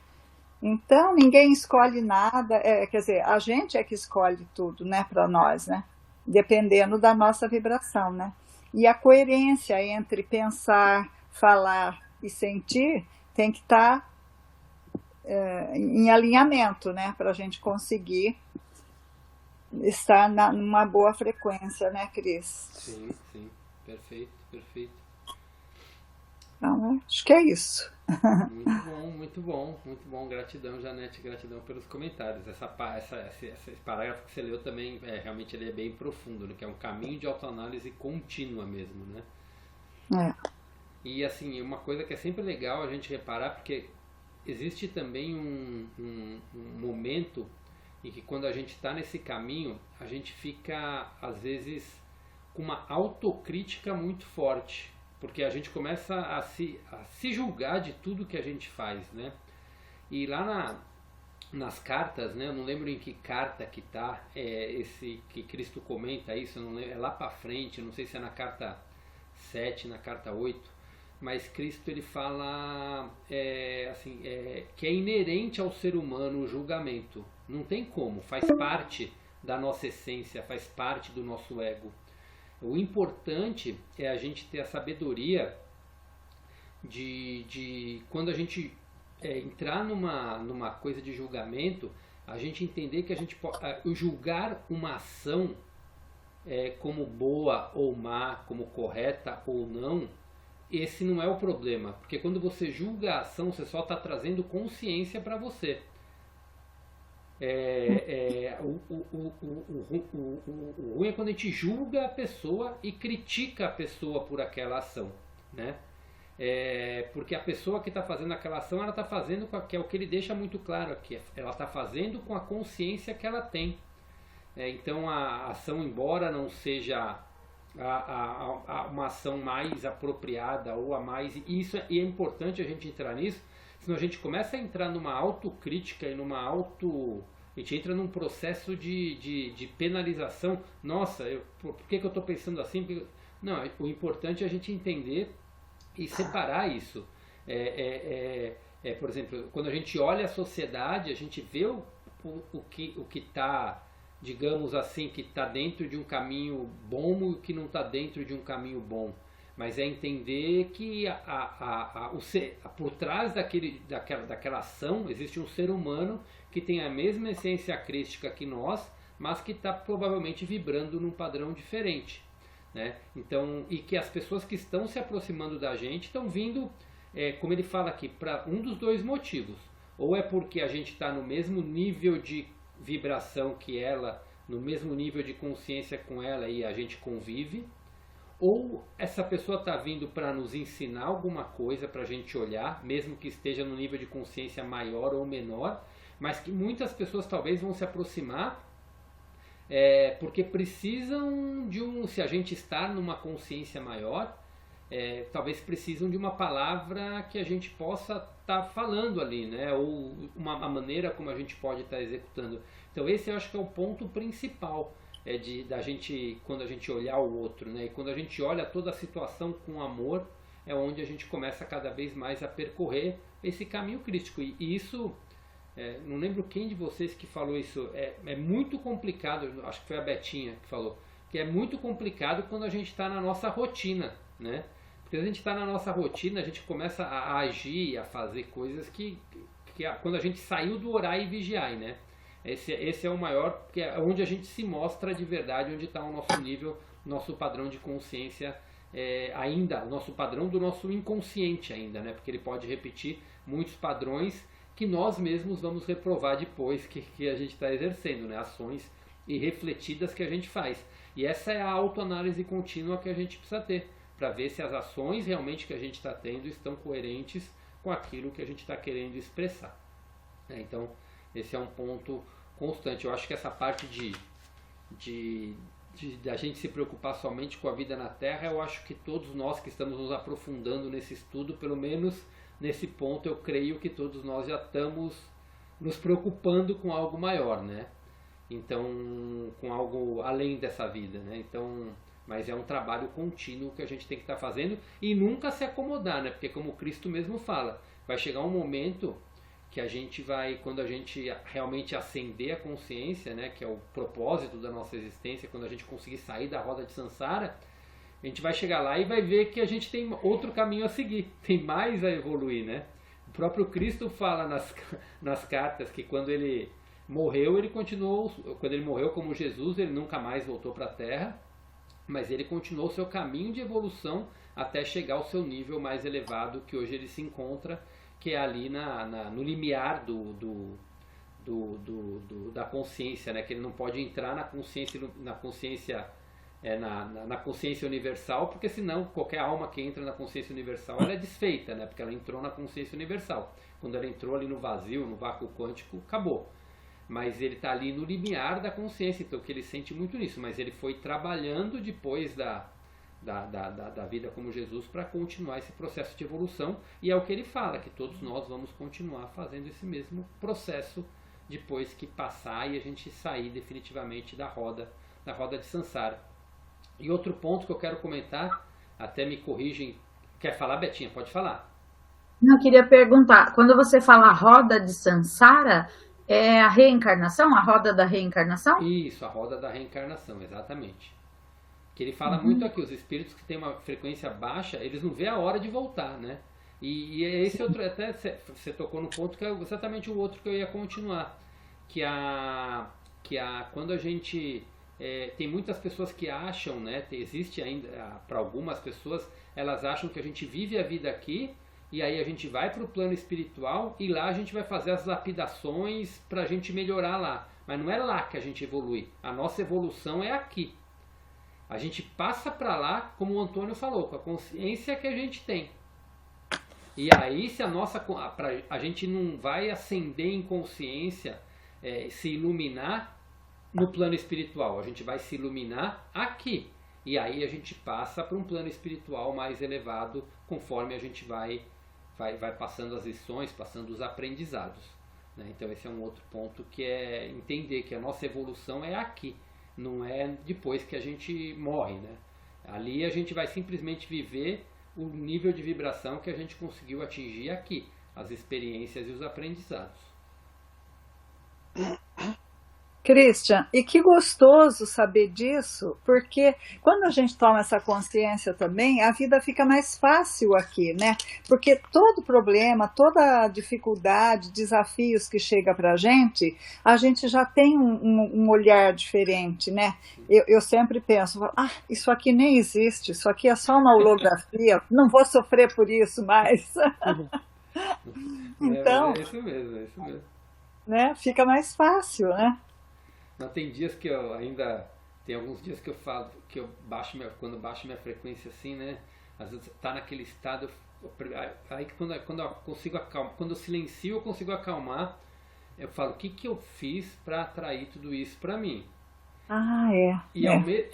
Speaker 6: Então, ninguém escolhe nada, quer dizer, a gente é que escolhe tudo, né, para nós, né? Dependendo da nossa vibração, né? E a coerência entre pensar, falar e sentir tem que estar em alinhamento, né, para a gente conseguir estar numa boa frequência, né, Cris?
Speaker 1: Sim, perfeito.
Speaker 6: Então, acho que é isso.
Speaker 1: Muito bom. Gratidão, Janete, gratidão pelos comentários. Esse parágrafo que você leu também, realmente ele é bem profundo, né? Que é um caminho de autoanálise contínua mesmo, né? E assim, uma coisa que é sempre legal a gente reparar, porque existe também um momento em que quando a gente está nesse caminho, a gente fica, às vezes, com uma autocrítica muito forte. Porque a gente começa a se julgar de tudo que a gente faz, né? E lá nas cartas, né? Eu não lembro em que carta que tá, esse que Cristo comenta isso, eu não lembro, é lá para frente, eu não sei se é na carta 7, na carta 8, mas Cristo ele fala que é inerente ao ser humano o julgamento. Não tem como, faz parte da nossa essência, faz parte do nosso ego. O importante é a gente ter a sabedoria de quando a gente entrar numa coisa de julgamento, a gente entender que a gente pode julgar uma ação como boa ou má, como correta ou não. Esse não é o problema, porque quando você julga a ação, você só está trazendo consciência para você. O ruim é quando a gente julga a pessoa e critica a pessoa por aquela ação, né? Porque a pessoa que está fazendo aquela ação, ela está fazendo que é o que ele deixa muito claro aqui, ela está fazendo com a consciência que ela tem. Então a ação, embora não seja uma ação mais apropriada ou a mais, e é importante a gente entrar nisso, senão a gente começa a entrar numa autocrítica e a gente entra num processo de penalização. Nossa, por que eu estou pensando assim? Não, o importante é a gente entender e separar isso. Por exemplo, quando a gente olha a sociedade, a gente vê o que está, digamos assim, que está dentro de um caminho bom e o que não está dentro de um caminho bom. Mas é entender que por trás daquela ação existe um ser humano que tem a mesma essência crística que nós, mas que está provavelmente vibrando num padrão diferente, né? Então, e que as pessoas que estão se aproximando da gente estão vindo, como ele fala aqui, para um dos dois motivos. Ou é porque a gente está no mesmo nível de vibração que ela, no mesmo nível de consciência com ela e a gente convive, ou essa pessoa está vindo para nos ensinar alguma coisa para a gente olhar, mesmo que esteja no nível de consciência maior ou menor, mas que muitas pessoas talvez vão se aproximar porque precisam se a gente está numa consciência maior, talvez precisam de uma palavra que a gente possa estar falando ali, né? Ou uma maneira como a gente pode estar executando. Então esse eu acho que é o ponto principal da gente, quando a gente olhar o outro, né? E quando a gente olha toda a situação com amor, é onde a gente começa cada vez mais a percorrer esse caminho crítico. E isso, não lembro quem de vocês que falou isso, é muito complicado, acho que foi a Betinha que falou, que é muito complicado quando a gente está na nossa rotina, né? Porque a gente está na nossa rotina, a gente começa a agir, a fazer coisas que quando a gente saiu do orar e vigiar, né? Esse é o maior, que é onde a gente se mostra de verdade, onde está o nosso nível, nosso padrão de consciência ainda, o nosso padrão do nosso inconsciente ainda, né? Porque ele pode repetir muitos padrões que nós mesmos vamos reprovar depois que a gente está exercendo, né? Ações irrefletidas que a gente faz. E essa é a autoanálise contínua que a gente precisa ter, para ver se as ações realmente que a gente está tendo estão coerentes com aquilo que a gente está querendo expressar. Então, esse é um ponto constante. Eu acho que essa parte da gente se preocupar somente com a vida na Terra, eu acho que todos nós que estamos nos aprofundando nesse estudo, pelo menos nesse ponto, eu creio que todos nós já estamos nos preocupando com algo maior, né? Então, com algo além dessa vida, né? Então, mas é um trabalho contínuo que a gente tem que estar fazendo e nunca se acomodar, né? Porque como Cristo mesmo fala, vai chegar um momento que a gente vai, quando a gente realmente acender a consciência, né, que é o propósito da nossa existência, quando a gente conseguir sair da roda de Sansara, a gente vai chegar lá e vai ver que a gente tem outro caminho a seguir, tem mais a evoluir, né? O próprio Cristo fala nas cartas que quando ele morreu, quando ele morreu como Jesus, ele nunca mais voltou para a Terra, mas ele continuou o seu caminho de evolução até chegar ao seu nível mais elevado que hoje ele se encontra, que é ali no limiar da consciência, né? Que ele não pode entrar na consciência universal, porque senão qualquer alma que entra na consciência universal ela é desfeita, né? Porque ela entrou na consciência universal. Quando ela entrou ali no vazio, no vácuo quântico, acabou. Mas ele está ali no limiar da consciência, então que ele sente muito nisso. Mas ele foi trabalhando depois da vida como Jesus para continuar esse processo de evolução, e é o que ele fala, que todos nós vamos continuar fazendo esse mesmo processo depois que passar e a gente sair definitivamente da roda de Sansara. E outro ponto que eu quero comentar, até me corrigem, quer falar, Betinha? Pode falar.
Speaker 2: Eu queria perguntar, quando você fala roda de Sansara, é a reencarnação, a roda da reencarnação?
Speaker 1: Isso, a roda da reencarnação, exatamente. Que ele fala muito aqui, os espíritos que têm uma frequência baixa, eles não vê a hora de voltar, né? E esse outro, até você tocou no ponto que é exatamente o outro que eu ia continuar, quando a gente tem muitas pessoas que acham, né? Existe ainda para algumas pessoas, elas acham que a gente vive a vida aqui e aí a gente vai para o plano espiritual e lá a gente vai fazer as lapidações para a gente melhorar lá. Mas não é lá que a gente evolui. A nossa evolução é aqui. A gente passa para lá, como o Antônio falou, com a consciência que a gente tem. E aí, se a gente não vai ascender em consciência, se iluminar no plano espiritual, a gente vai se iluminar aqui. E aí a gente passa para um plano espiritual mais elevado, conforme a gente vai passando as lições, passando os aprendizados, né? Então esse é um outro ponto, que é entender que a nossa evolução é aqui, não é depois que a gente morre, né? Ali a gente vai simplesmente viver o nível de vibração que a gente conseguiu atingir aqui, as experiências e os aprendizados.
Speaker 6: Christian, e que gostoso saber disso, porque quando a gente toma essa consciência também, a vida fica mais fácil aqui, né? Porque todo problema, toda dificuldade, desafios que chega pra gente, a gente já tem um olhar diferente, né? Eu sempre penso, isso aqui nem existe, isso aqui é só uma holografia, não vou sofrer por isso mais. Então,
Speaker 1: é isso mesmo.
Speaker 6: Né? Fica mais fácil, né?
Speaker 1: Não, tem dias que tem alguns dias que eu falo, que eu quando baixo minha frequência assim, né? Às vezes tá naquele estado, aí quando eu consigo acalmar, quando eu silencio eu consigo acalmar, eu falo, o que eu fiz para atrair tudo isso para mim?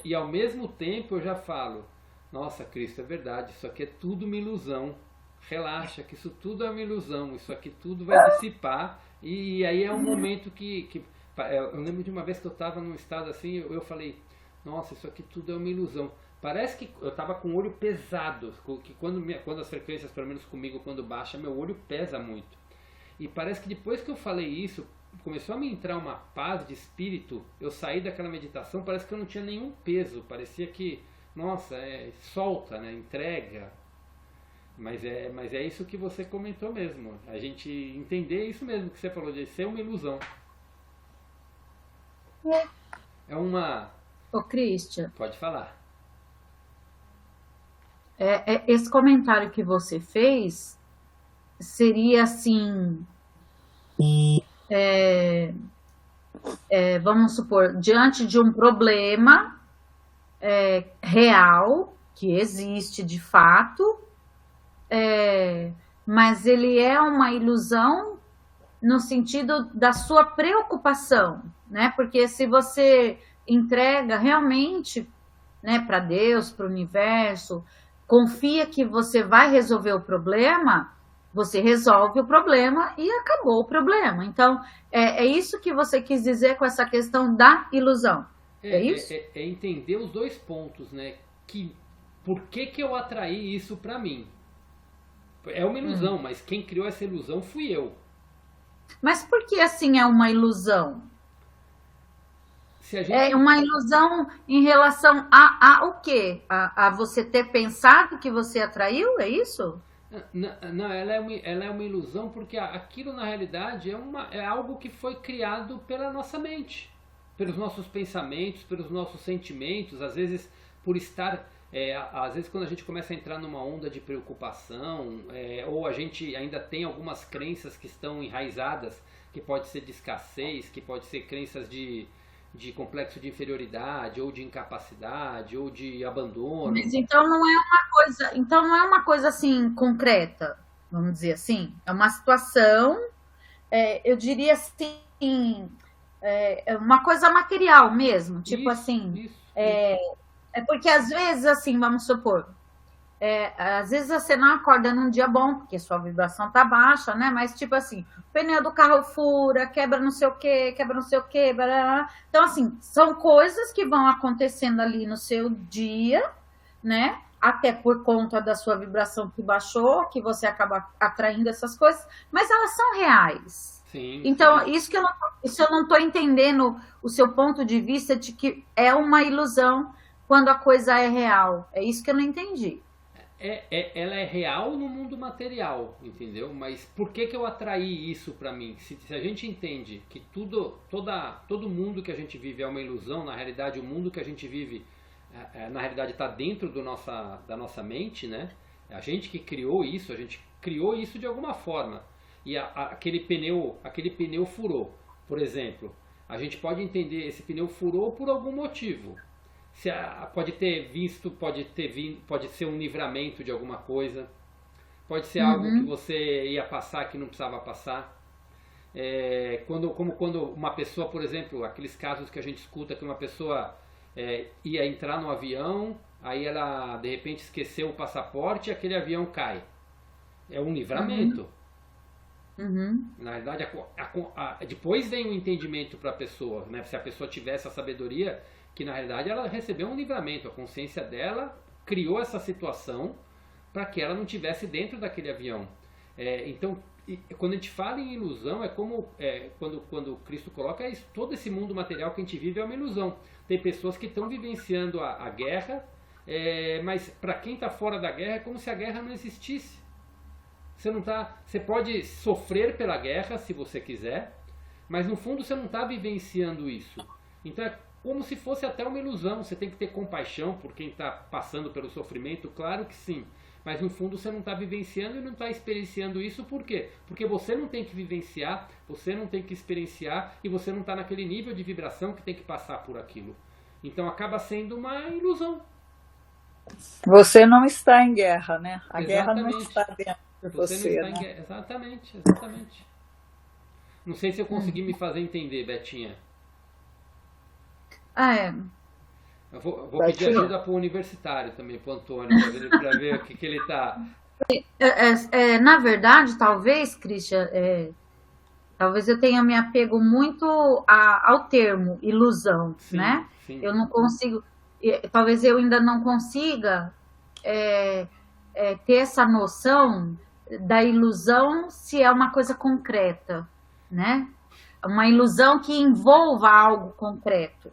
Speaker 1: E ao mesmo tempo eu já falo, nossa, Cristo, é verdade, isso aqui é tudo uma ilusão. Relaxa, que isso tudo é uma ilusão, isso aqui tudo vai dissipar. E aí é um momento que eu lembro de uma vez que eu estava num estado assim, eu falei, nossa, isso aqui tudo é uma ilusão. Parece que eu estava com o olho pesado, que quando as frequências, pelo menos comigo, quando baixa, meu olho pesa muito. E parece que depois que eu falei isso, começou a me entrar uma paz de espírito, eu saí daquela meditação, parece que eu não tinha nenhum peso, parecia que, nossa, solta, né, entrega. Mas é isso que você comentou mesmo, a gente entender isso mesmo que você falou, de ser uma ilusão. É uma...
Speaker 2: Ô, Christian.
Speaker 1: Pode falar.
Speaker 2: Esse comentário que você fez seria assim... vamos supor, diante de um problema real, que existe de fato, mas ele é uma ilusão no sentido da sua preocupação, né? Porque se você entrega realmente, né, para Deus, para o universo, confia que você vai resolver o problema, você resolve o problema e acabou o problema. Então, é isso que você quis dizer com essa questão da ilusão. É isso?
Speaker 1: É entender os dois pontos, né? Por que eu atraí isso para mim? É uma ilusão, mas quem criou essa ilusão fui eu.
Speaker 2: Mas por que assim é uma ilusão? É uma ilusão em relação a o quê? A você ter pensado que você atraiu, é isso?
Speaker 1: Não, ela é uma ilusão porque aquilo na realidade é algo que foi criado pela nossa mente, pelos nossos pensamentos, pelos nossos sentimentos, às vezes por estar... às vezes quando a gente começa a entrar numa onda de preocupação, ou a gente ainda tem algumas crenças que estão enraizadas, que pode ser de escassez, que pode ser crenças de complexo de inferioridade, ou de incapacidade, ou de abandono.
Speaker 2: Mas então não é uma coisa assim concreta, vamos dizer assim. É uma situação, eu diria assim, uma coisa material mesmo, tipo assim. É porque às vezes, assim, vamos supor, às vezes você não acorda num dia bom, porque sua vibração tá baixa, né? Mas tipo assim, o pneu do carro fura, quebra não sei o quê, blá, blá, blá. Então, assim, são coisas que vão acontecendo ali no seu dia, né? Até por conta da sua vibração que baixou, que você acaba atraindo essas coisas, mas elas são reais.
Speaker 1: Sim,
Speaker 2: então,
Speaker 1: sim.
Speaker 2: Isso eu não tô entendendo o seu ponto de vista de que é uma ilusão quando a coisa é real. É isso que eu não entendi.
Speaker 1: Ela é real no mundo material, entendeu? Mas por que eu atraí isso para mim? Se a gente entende que todo mundo que a gente vive é uma ilusão, na realidade o mundo que a gente vive, na realidade está dentro da nossa mente, né? A gente que criou isso, a gente criou isso de alguma forma. E aquele pneu furou, por exemplo. A gente pode entender, esse pneu furou por algum motivo. Pode ser um livramento de alguma coisa. Pode ser algo que você ia passar que não precisava passar. Quando uma pessoa, por exemplo, aqueles casos que a gente escuta que uma pessoa ia entrar no avião, aí ela de repente esqueceu o passaporte e aquele avião cai. É um livramento. Na verdade, depois vem o entendimento para a pessoa, né? Se a pessoa tiver essa sabedoria, que na realidade ela recebeu um livramento, a consciência dela criou essa situação para que ela não estivesse dentro daquele avião. Então, quando a gente fala em ilusão, é como quando Cristo coloca isso, todo esse mundo material que a gente vive é uma ilusão. Tem pessoas que estão vivenciando a guerra, mas para quem está fora da guerra é como se a guerra não existisse. Você pode sofrer pela guerra se você quiser, mas no fundo você não está vivenciando isso. Então é como se fosse até uma ilusão. Você tem que ter compaixão por quem está passando pelo sofrimento, claro que sim. Mas no fundo você não está vivenciando e não está experienciando isso. Por quê? Porque você não tem que vivenciar, você não tem que experienciar e você não está naquele nível de vibração que tem que passar por aquilo. Então acaba sendo uma ilusão.
Speaker 6: Você não está em guerra, né? A
Speaker 1: Exatamente.
Speaker 6: Guerra não está dentro de você,
Speaker 1: não está
Speaker 6: né?
Speaker 1: em guerra. Exatamente. Não sei se eu consegui me fazer entender, Betinha. Eu vou pedir ajuda para o universitário também, para o Antônio, para ver o que ele está...
Speaker 2: Na verdade, talvez, Christian, talvez eu tenha me apego muito ao termo ilusão,
Speaker 1: Sim,
Speaker 2: né?
Speaker 1: sim.
Speaker 2: Eu não consigo, talvez eu ainda não consiga ter essa noção da ilusão se é uma coisa concreta, né? Uma ilusão que envolva algo concreto.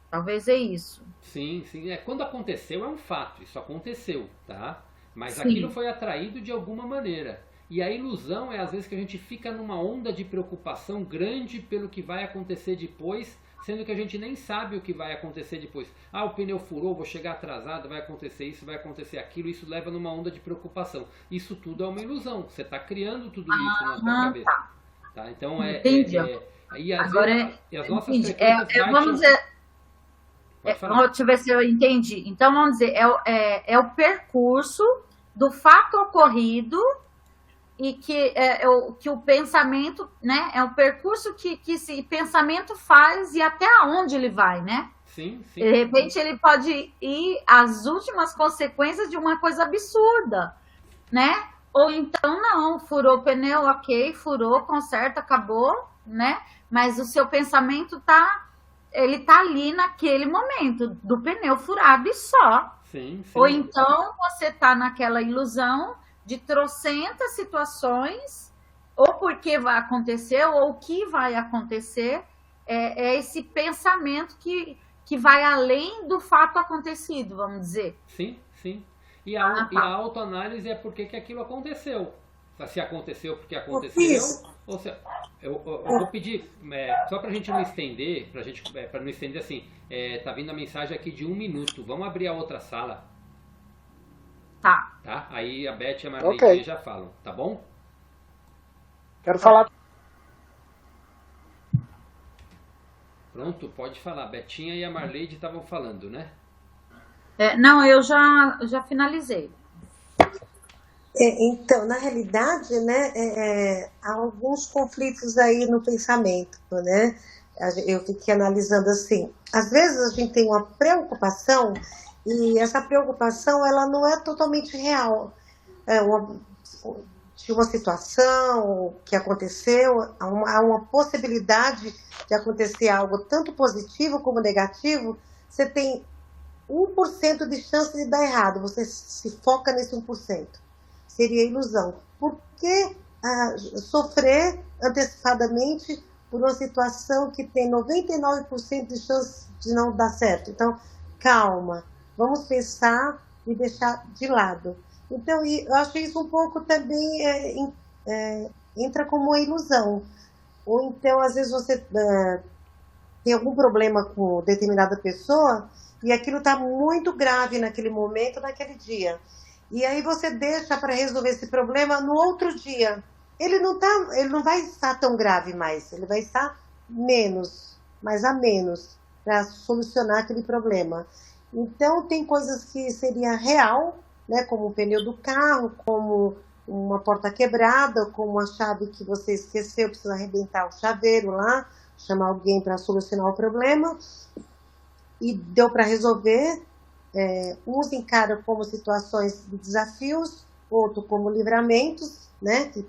Speaker 2: Talvez é isso.
Speaker 1: Sim. Quando aconteceu é um fato, isso aconteceu, tá? Mas
Speaker 2: Sim.
Speaker 1: Aquilo foi atraído de alguma maneira. E a ilusão é às vezes que a gente fica numa onda de preocupação grande pelo que vai acontecer depois, sendo que a gente nem sabe o que vai acontecer depois. O pneu furou, vou chegar atrasado, vai acontecer isso, vai acontecer aquilo, isso leva numa onda de preocupação. Isso tudo é uma ilusão, você está criando tudo isso na sua cabeça. Tá? Então
Speaker 2: Entendi.
Speaker 1: E às
Speaker 2: Agora
Speaker 1: vezes, as nossas
Speaker 2: entendi.
Speaker 1: frequências
Speaker 2: Vamos dizer...
Speaker 1: Pode falar.
Speaker 2: Deixa eu ver se eu entendi. Então, vamos dizer, é o percurso do fato ocorrido e que o pensamento, né? É o percurso que esse pensamento faz e até onde ele vai, né?
Speaker 1: Sim.
Speaker 2: De repente, ele pode ir às últimas consequências de uma coisa absurda, né? Ou então, não, furou o pneu, ok, furou, conserta, acabou, né? Mas o seu pensamento ele tá ali naquele momento do pneu furado e só.
Speaker 1: Sim.
Speaker 2: Ou então você tá naquela ilusão de trocentas situações, ou porque vai acontecer, ou o que vai acontecer, é esse pensamento que vai além do fato acontecido, vamos dizer.
Speaker 1: Sim. E a autoanálise é por que aquilo aconteceu. Se aconteceu porque aconteceu, ou se, eu vou pedir, só para a gente não estender, para não estender assim, tá vindo a mensagem aqui de 1 minuto. Vamos abrir a outra sala.
Speaker 2: Tá.
Speaker 1: Aí a Beth e a Marlene já falam, tá bom?
Speaker 4: Quero falar.
Speaker 1: Pronto, pode falar. Betinha e a Marlene estavam falando, né?
Speaker 2: Não, eu já finalizei.
Speaker 5: Então, na realidade, né, há alguns conflitos aí no pensamento, né? Eu fiquei analisando assim, às vezes a gente tem uma preocupação e essa preocupação ela não é totalmente real. De uma situação que aconteceu, há uma possibilidade de acontecer algo tanto positivo como negativo, você tem 1% de chance de dar errado, você se foca nesse 1%. Seria ilusão. Por que sofrer antecipadamente por uma situação que tem 99% de chance de não dar certo? Então, calma, vamos pensar e deixar de lado. Então, eu acho isso um pouco também entra como uma ilusão. Ou então, às vezes, você tem algum problema com determinada pessoa e aquilo está muito grave naquele momento, naquele dia. E aí você deixa para resolver esse problema no outro dia. Ele não vai estar tão grave mais, ele vai estar mais a menos, para solucionar aquele problema. Então, tem coisas que seria real, né, como o pneu do carro, como uma porta quebrada, como uma chave que você esqueceu, precisa arrebentar o chaveiro lá, chamar alguém para solucionar o problema, e deu para resolver. Uns encaram como situações de desafios, outro como livramentos, né, que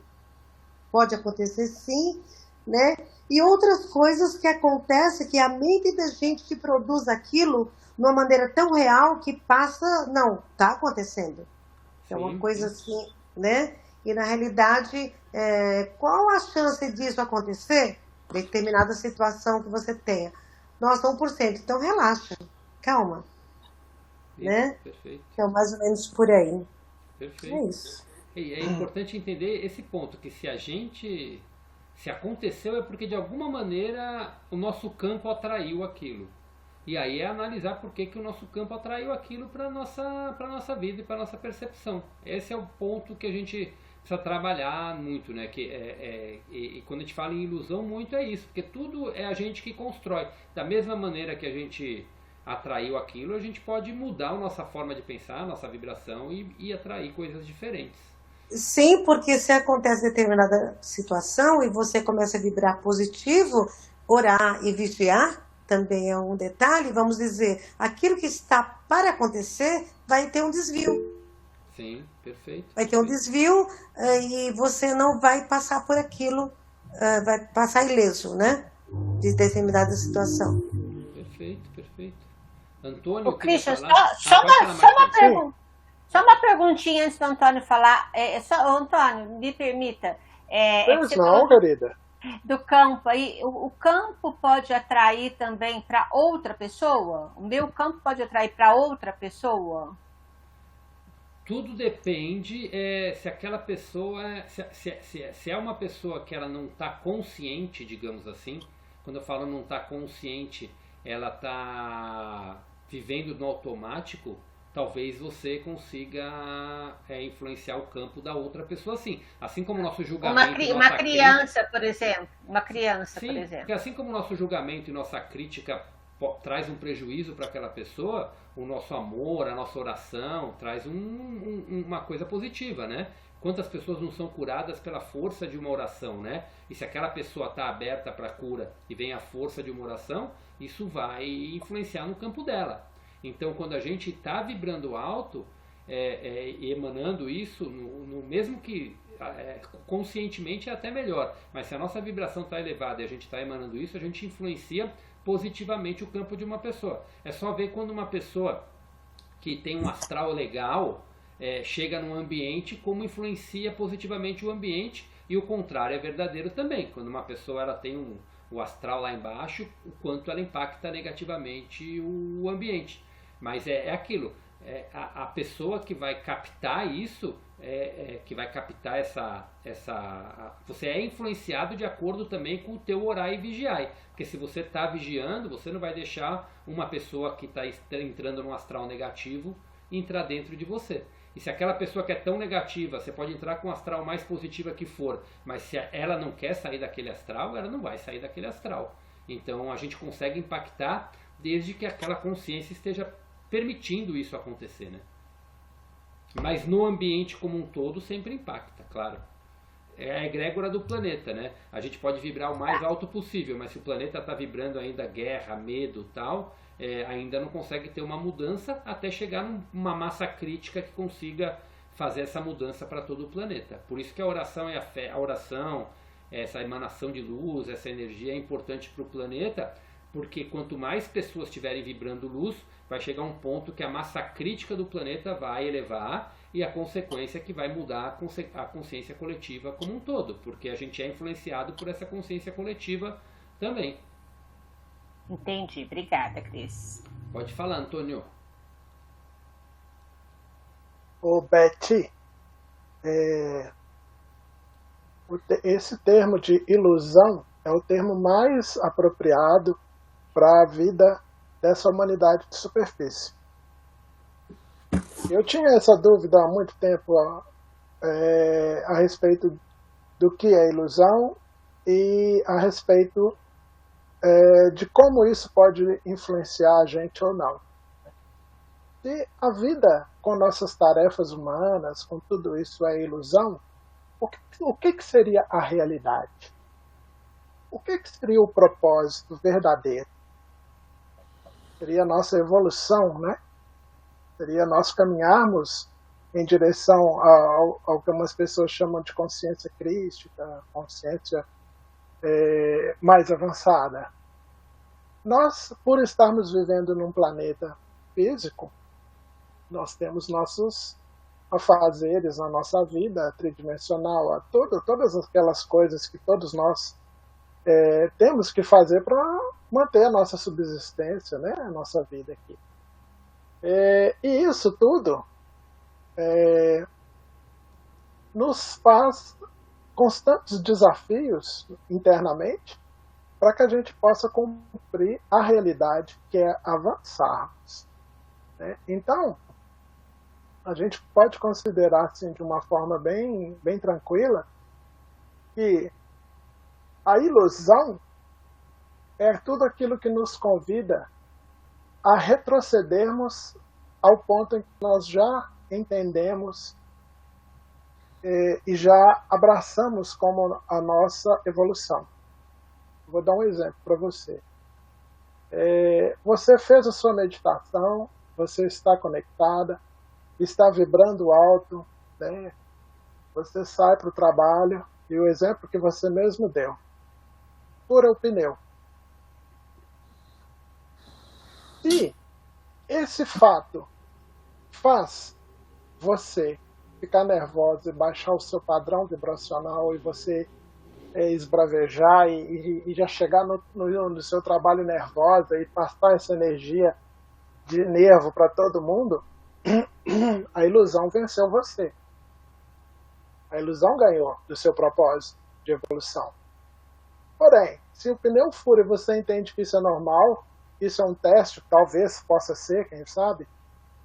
Speaker 5: pode acontecer sim, né, e outras coisas que acontecem, que a mente da gente que produz aquilo de uma maneira tão real que passa, não, está acontecendo. É uma coisa assim, né, e na realidade, qual a chance disso acontecer? Determinada situação que você tenha. Nossa, 1%, então relaxa, calma.
Speaker 1: Isso,
Speaker 5: né?
Speaker 1: Perfeito.
Speaker 5: Então, mais ou menos por aí.
Speaker 1: Perfeito.
Speaker 5: É isso.
Speaker 1: E é importante entender esse ponto, que se aconteceu é porque de alguma maneira o nosso campo atraiu aquilo. E aí é analisar por que o nosso campo atraiu aquilo para nossa vida e para nossa percepção. Esse é o ponto que a gente precisa trabalhar muito, né? E quando a gente fala em ilusão, muito é isso, porque tudo é a gente que constrói. Da mesma maneira que a gente atraiu aquilo, a gente pode mudar a nossa forma de pensar, a nossa vibração e atrair coisas diferentes.
Speaker 5: Sim, porque se acontece determinada situação e você começa a vibrar positivo, orar e vigiar também é um detalhe, vamos dizer, aquilo que está para acontecer vai ter um desvio.
Speaker 1: Sim, perfeito.
Speaker 5: Vai ter um desvio e você não vai passar por aquilo, vai passar ileso, né? De determinada situação.
Speaker 1: Perfeito, perfeito. Antônio,
Speaker 3: Ô, Christian, só uma perguntinha antes do Antônio falar. Antônio, me permita.
Speaker 4: Pois não, querida.
Speaker 3: Do campo aí, o campo pode atrair também para outra pessoa? O meu campo pode atrair para outra pessoa?
Speaker 1: Tudo depende se aquela pessoa, se é uma pessoa que ela não está consciente, digamos assim. Quando eu falo não está consciente, ela está vivendo no automático. Talvez você consiga influenciar o campo da outra pessoa assim como o nosso julgamento
Speaker 3: uma criança, por exemplo. Uma criança,
Speaker 1: sim,
Speaker 3: por exemplo.
Speaker 1: Porque assim como o nosso julgamento e nossa crítica traz um prejuízo para aquela pessoa, o nosso amor, a nossa oração traz uma coisa positiva, né? Quantas pessoas não são curadas pela força de uma oração, né? E se aquela pessoa está aberta para a cura e vem a força de uma oração, isso vai influenciar no campo dela. Então, quando a gente está vibrando alto, emanando isso, mesmo que conscientemente é até melhor, mas se a nossa vibração está elevada e a gente está emanando isso, a gente influencia positivamente o campo de uma pessoa. É só ver quando uma pessoa que tem um astral legal chega num ambiente, como influencia positivamente o ambiente, e o contrário é verdadeiro também. Quando uma pessoa ela tem o astral lá embaixo, o quanto ela impacta negativamente o ambiente. Mas é aquilo, a pessoa que vai captar isso, que vai captar você é influenciado de acordo também com o teu orar e vigiar. Porque se você está vigiando, você não vai deixar uma pessoa que está entrando num astral negativo entrar dentro de você. E se aquela pessoa que é tão negativa, você pode entrar com o astral mais positiva que for, mas se ela não quer sair daquele astral, ela não vai sair daquele astral. Então a gente consegue impactar desde que aquela consciência esteja permitindo isso acontecer, né? Mas no ambiente como um todo sempre impacta, claro. É a egrégora do planeta, né? A gente pode vibrar o mais alto possível, mas se o planeta está vibrando ainda guerra, medo e tal, ainda não consegue ter uma mudança até chegar numa massa crítica que consiga fazer essa mudança para todo o planeta. Por isso que a oração e a fé, a oração, essa emanação de luz, essa energia é importante para o planeta, porque quanto mais pessoas estiverem vibrando luz, vai chegar um ponto que a massa crítica do planeta vai elevar, e a consequência é que vai mudar a consciência coletiva como um todo, porque a gente é influenciado por essa consciência coletiva também.
Speaker 3: Entendi. Obrigada, Cris.
Speaker 1: Pode falar, Antônio.
Speaker 4: Ô, Betty, esse termo de ilusão é o termo mais apropriado para a vida dessa humanidade de superfície. Eu tinha essa dúvida há muito tempo a respeito do que é ilusão e a respeito de como isso pode influenciar a gente ou não. Se a vida com nossas tarefas humanas, com tudo isso é ilusão, o que seria a realidade? O que seria o propósito verdadeiro? Seria a nossa evolução, né? Seria nós caminharmos em direção ao que algumas pessoas chamam de consciência crística, consciência mais avançada. Nós, por estarmos vivendo num planeta físico, nós temos nossos afazeres na nossa vida tridimensional, todas aquelas coisas que todos nós temos que fazer para manter a nossa subsistência, né? A nossa vida aqui. E isso tudo nos faz constantes desafios internamente para que a gente possa cumprir a realidade, que é avançarmos, né? Então, a gente pode considerar assim, de uma forma bem, bem tranquila que a ilusão é tudo aquilo que nos convida a retrocedermos ao ponto em que nós já entendemos e já abraçamos como a nossa evolução. Vou dar um exemplo para você. Você fez a sua meditação, você está conectada, está vibrando alto, né? Você sai para o trabalho e o exemplo que você mesmo deu, fura o pneu. Se esse fato faz você ficar nervosa e baixar o seu padrão vibracional e você esbravejar e já chegar no seu trabalho nervosa e passar essa energia de nervo para todo mundo, a ilusão venceu você. A ilusão ganhou do seu propósito de evolução. Porém, se o pneu fura e você entende que isso é normal, isso é um teste, talvez possa ser, quem sabe,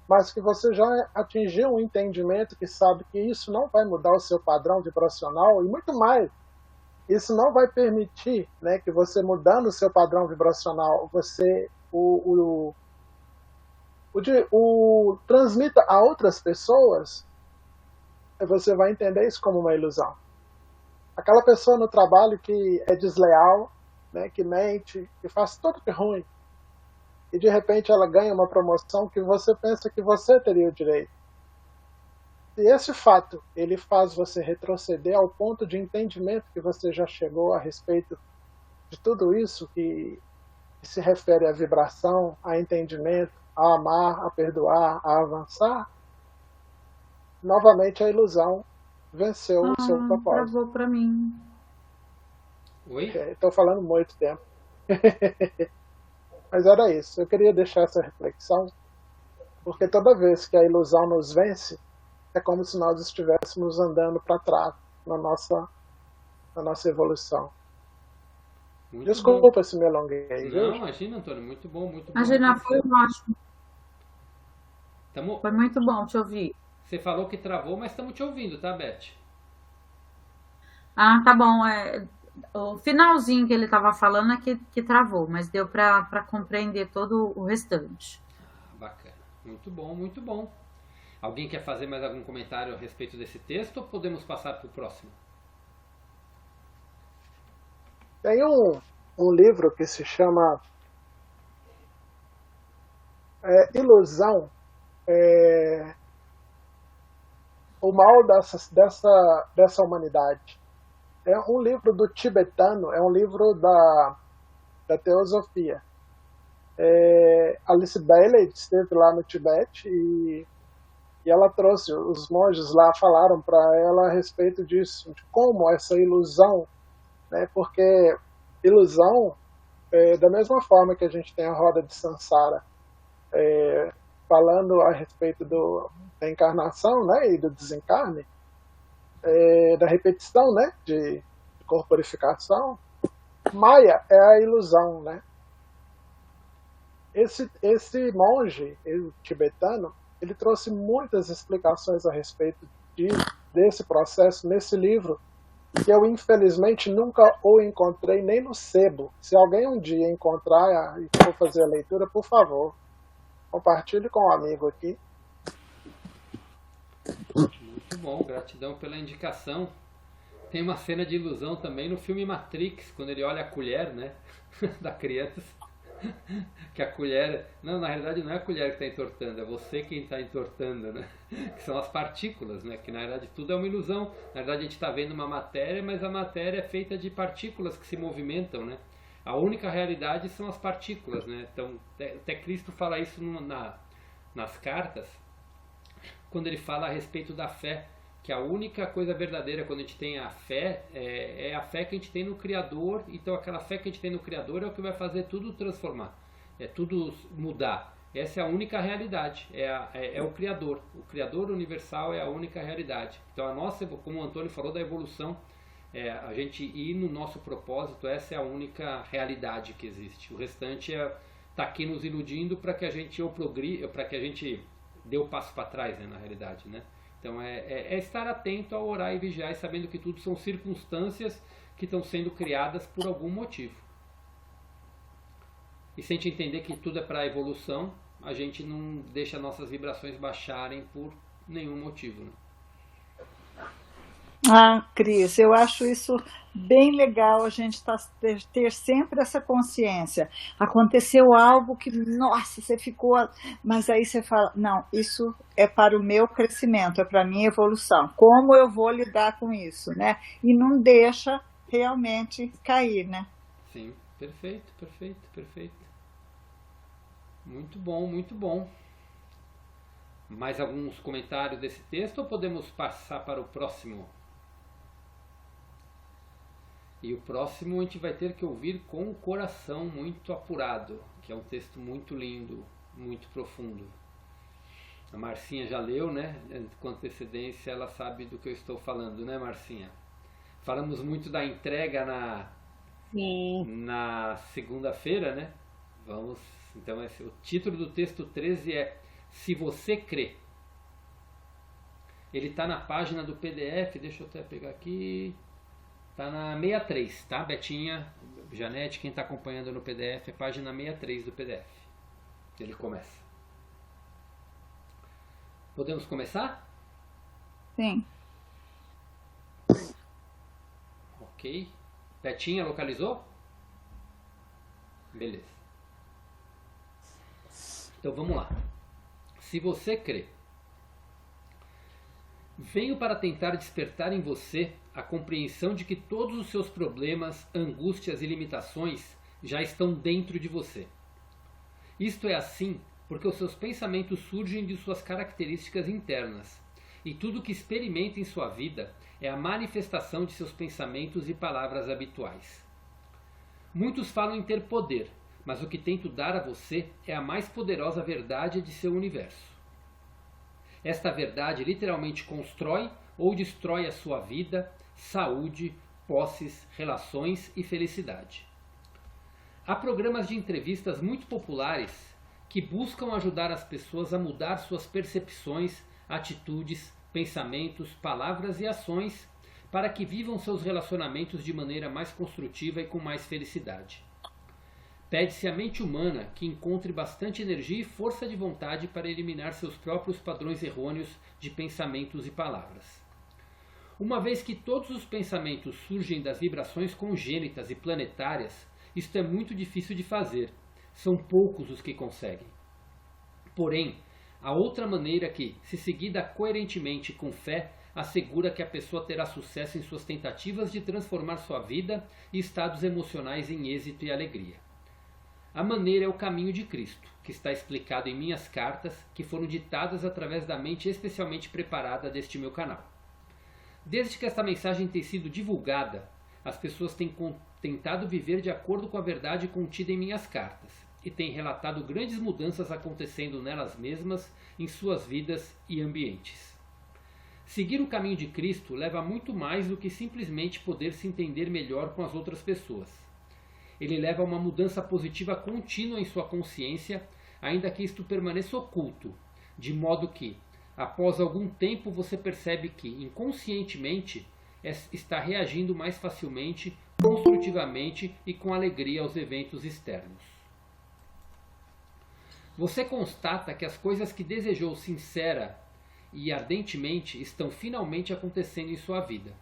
Speaker 4: mas que você já atingiu um entendimento que sabe que isso não vai mudar o seu padrão vibracional e muito mais, isso não vai permitir, né, que você mudando o seu padrão vibracional, você transmita a outras pessoas, você vai entender isso como uma ilusão. Aquela pessoa no trabalho que é desleal, né, que mente, que faz tudo que é ruim, e de repente ela ganha uma promoção que você pensa que você teria o direito. E esse fato, ele faz você retroceder ao ponto de entendimento que você já chegou a respeito de tudo isso que se refere à vibração, a entendimento, a amar, a perdoar, a avançar. Novamente a ilusão venceu o seu propósito.
Speaker 2: Travou para mim.
Speaker 1: Oi?
Speaker 4: Estou falando muito tempo. Mas era isso. Eu queria deixar essa reflexão, porque toda vez que a ilusão nos vence, é como se nós estivéssemos andando para trás na nossa evolução.
Speaker 1: Muito
Speaker 4: Desculpa
Speaker 1: bom.
Speaker 4: se me alonguei.
Speaker 1: Não, imagina, Antônio. Muito bom, muito bom.
Speaker 2: Imagina, foi ótimo.
Speaker 1: Tamo...
Speaker 2: Foi muito bom te ouvir.
Speaker 1: Você falou que travou, mas estamos te ouvindo, tá, Beth?
Speaker 2: Ah, tá bom. O finalzinho que ele estava falando é que travou, mas deu para compreender todo o restante.
Speaker 1: Bacana. Muito bom, muito bom. Alguém quer fazer mais algum comentário a respeito desse texto ou podemos passar para o próximo?
Speaker 4: Tem um livro que se chama Ilusão, o mal dessa humanidade. É um livro do tibetano, é um livro da teosofia. Alice Bailey esteve lá no Tibete e ela trouxe, os monges lá falaram para ela a respeito disso, de como essa ilusão, né, porque ilusão, da mesma forma que a gente tem a roda de Sansara, falando a respeito da encarnação, né, e do desencarne, da repetição, né, de corporificação, Maya é a ilusão, né? Esse monge, tibetano, ele trouxe muitas explicações a respeito desse processo nesse livro, que eu infelizmente nunca o encontrei nem no sebo. Se alguém um dia encontrar e for fazer a leitura, por favor, compartilhe com um amigo aqui.
Speaker 1: Muito bom, gratidão pela indicação. Tem uma cena de ilusão também no filme Matrix, quando ele olha a colher, né, da criança. Que a colher... Não, na realidade não é a colher que está entortando, é você quem está entortando, né? Que são as partículas, né? Que na realidade tudo é uma ilusão. Na verdade a gente está vendo uma matéria, mas a matéria é feita de partículas que se movimentam, né? A única realidade são as partículas, né? Então, até Cristo fala isso nas cartas, quando ele fala a respeito da fé, que a única coisa verdadeira quando a gente tem a fé é a fé que a gente tem no Criador. Então aquela fé que a gente tem no Criador é o que vai fazer tudo transformar, é tudo mudar. Essa é a única realidade, é o Criador universal é a única realidade. Então a nossa, como o Antônio falou da evolução, a gente ir no nosso propósito, essa é a única realidade que existe. O restante está aqui nos iludindo para que a gente para que a gente dê o passo para trás, né, na realidade, né? Então é estar atento a orar e vigiar, e sabendo que tudo são circunstâncias que estão sendo criadas por algum motivo. E se a gente entender que tudo é para a evolução, a gente não deixa nossas vibrações baixarem por nenhum motivo, né?
Speaker 6: Ah, Cris, eu acho isso bem legal, a gente ter sempre essa consciência. Aconteceu algo que, nossa, você ficou... Mas aí você fala, não, isso é para o meu crescimento, é para a minha evolução. Como eu vou lidar com isso, né? E não deixa realmente cair, né?
Speaker 1: Sim, perfeito, perfeito, perfeito. Muito bom, muito bom. Mais alguns comentários desse texto ou podemos passar para o próximo? E o próximo a gente vai ter que ouvir com o coração muito apurado, que é um texto muito lindo, muito profundo. A Marcinha já leu, né? Com antecedência ela sabe do que eu estou falando, né, Marcinha? Falamos muito da entrega na segunda-feira, né? Então o título do texto 13 é Se Você Crê. Ele está na página do PDF, deixa eu até pegar aqui... Está na 63, tá, Betinha, Janete, quem está acompanhando no PDF, é página 63 do PDF. Ele começa. Podemos começar?
Speaker 6: Sim.
Speaker 1: Ok. Betinha, localizou? Beleza. Então vamos lá. Se você crê. Venho para tentar despertar em você a compreensão de que todos os seus problemas, angústias e limitações já estão dentro de você. Isto é assim porque os seus pensamentos surgem de suas características internas, e tudo o que experimenta em sua vida é a manifestação de seus pensamentos e palavras habituais. Muitos falam em ter poder, mas o que tento dar a você é a mais poderosa verdade de seu universo. Esta verdade literalmente constrói ou destrói a sua vida, saúde, posses, relações e felicidade. Há programas de entrevistas muito populares que buscam ajudar as pessoas a mudar suas percepções, atitudes, pensamentos, palavras e ações para que vivam seus relacionamentos de maneira mais construtiva e com mais felicidade. Pede-se à mente humana que encontre bastante energia e força de vontade para eliminar seus próprios padrões errôneos de pensamentos e palavras. Uma vez que todos os pensamentos surgem das vibrações congênitas e planetárias, isto é muito difícil de fazer. São poucos os que conseguem. Porém, há outra maneira que, se seguida coerentemente com fé, assegura que a pessoa terá sucesso em suas tentativas de transformar sua vida e estados emocionais em êxito e alegria. A maneira é o caminho de Cristo, que está explicado em minhas cartas, que foram ditadas através da mente especialmente preparada deste meu canal. Desde que esta mensagem tem sido divulgada, as pessoas têm tentado viver de acordo com a verdade contida em minhas cartas, e têm relatado grandes mudanças acontecendo nelas mesmas, em suas vidas e ambientes. Seguir o caminho de Cristo leva muito mais do que simplesmente poder se entender melhor com as outras pessoas. Ele leva a uma mudança positiva contínua em sua consciência, ainda que isto permaneça oculto, de modo que, após algum tempo, você percebe que, inconscientemente, está reagindo mais facilmente, construtivamente e com alegria aos eventos externos. Você constata que as coisas que desejou sincera e ardentemente estão finalmente acontecendo em sua vida.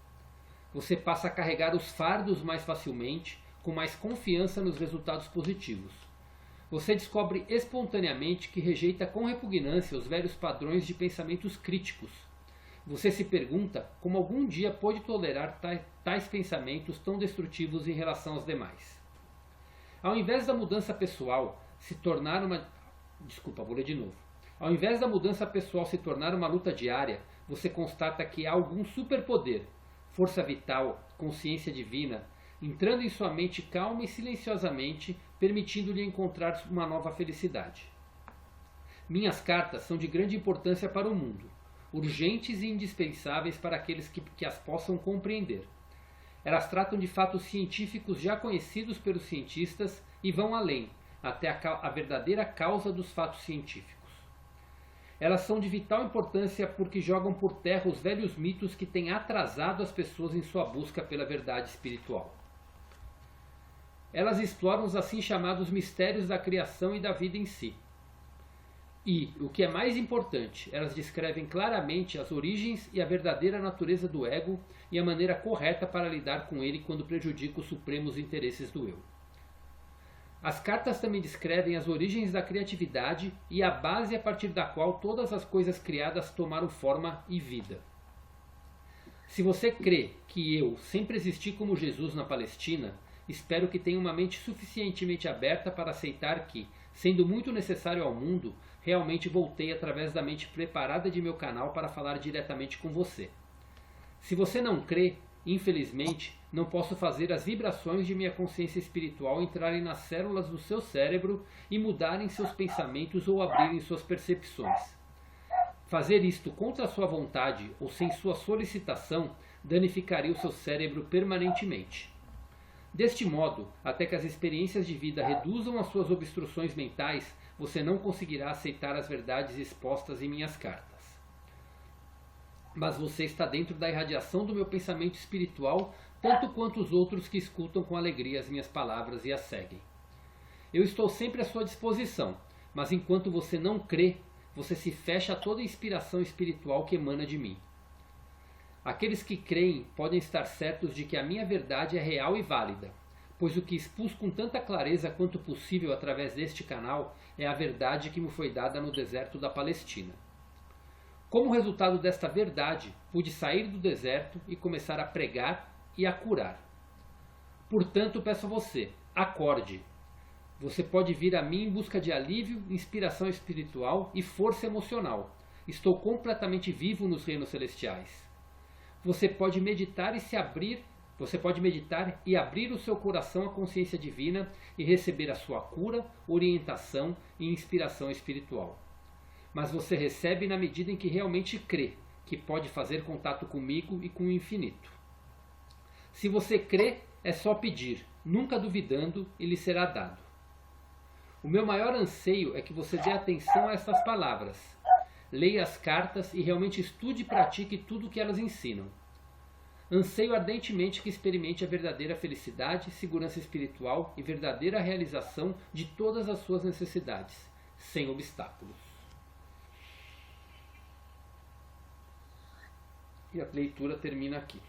Speaker 1: Você passa a carregar os fardos mais facilmente, com mais confiança nos resultados positivos. Você descobre espontaneamente que rejeita com repugnância os velhos padrões de pensamentos críticos. Você se pergunta como algum dia pôde tolerar tais pensamentos tão destrutivos em relação aos demais. Ao invés da mudança pessoal se tornar uma... vou ler de novo. Ao invés da mudança pessoal se tornar uma luta diária, você constata que há algum superpoder, força vital, consciência divina, entrando em sua mente calma e silenciosamente, permitindo-lhe encontrar uma nova felicidade. Minhas cartas são de grande importância para o mundo, urgentes e indispensáveis para aqueles que as possam compreender. Elas tratam de fatos científicos já conhecidos pelos cientistas e vão além, até a verdadeira causa dos fatos científicos. Elas são de vital importância porque jogam por terra os velhos mitos que têm atrasado as pessoas em sua busca pela verdade espiritual. Elas exploram os assim chamados mistérios da criação e da vida em si. E, o que é mais importante, elas descrevem claramente as origens e a verdadeira natureza do ego e a maneira correta para lidar com ele quando prejudica os supremos interesses do eu. As cartas também descrevem as origens da criatividade e a base a partir da qual todas as coisas criadas tomaram forma e vida. Se você crê que eu sempre existi como Jesus na Palestina, espero que tenha uma mente suficientemente aberta para aceitar que, sendo muito necessário ao mundo, realmente voltei através da mente preparada de meu canal para falar diretamente com você. Se você não crê, infelizmente, não posso fazer as vibrações de minha consciência espiritual entrarem nas células do seu cérebro e mudarem seus pensamentos ou abrirem suas percepções. Fazer isto contra sua vontade ou sem sua solicitação danificaria o seu cérebro permanentemente. Deste modo, até que as experiências de vida reduzam as suas obstruções mentais, você não conseguirá aceitar as verdades expostas em minhas cartas. Mas você está dentro da irradiação do meu pensamento espiritual, tanto quanto os outros que escutam com alegria as minhas palavras e as seguem. Eu estou sempre à sua disposição, mas enquanto você não crê, você se fecha a toda inspiração espiritual que emana de mim. Aqueles que creem podem estar certos de que a minha verdade é real e válida, pois o que expus com tanta clareza quanto possível através deste canal é a verdade que me foi dada no deserto da Palestina. Como resultado desta verdade, pude sair do deserto e começar a pregar e a curar. Portanto, peço a você, acorde. Você pode vir a mim em busca de alívio, inspiração espiritual e força emocional. Estou completamente vivo nos reinos celestiais. Você pode meditar e abrir o seu coração à consciência divina e receber a sua cura, orientação e inspiração espiritual. Mas você recebe na medida em que realmente crê que pode fazer contato comigo e com o infinito. Se você crê, é só pedir, nunca duvidando, e lhe será dado. O meu maior anseio é que você dê atenção a estas palavras. Leia as cartas e realmente estude e pratique tudo o que elas ensinam. Anseio ardentemente que experimente a verdadeira felicidade, segurança espiritual e verdadeira realização de todas as suas necessidades, sem obstáculos. E a leitura termina aqui.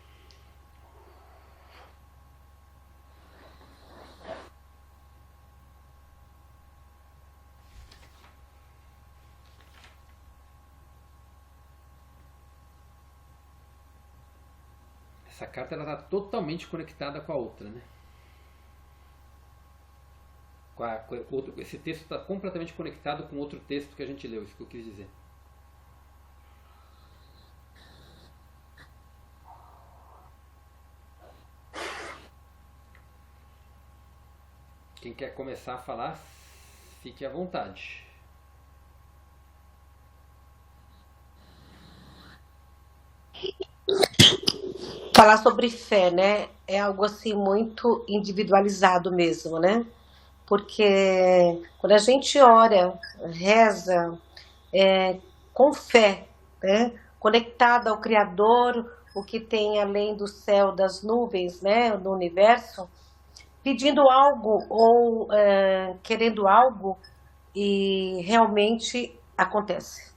Speaker 1: Essa carta está totalmente conectada com a outra, né? Esse texto está completamente conectado com outro texto que a gente leu, isso que eu quis dizer. Quem quer começar a falar, fique à vontade.
Speaker 5: Falar sobre fé, né? É algo assim muito individualizado mesmo, né? Porque quando a gente ora, reza, com fé, né? Conectada ao Criador, o que tem além do céu, das nuvens, né? Do universo, pedindo algo ou querendo algo e realmente acontece.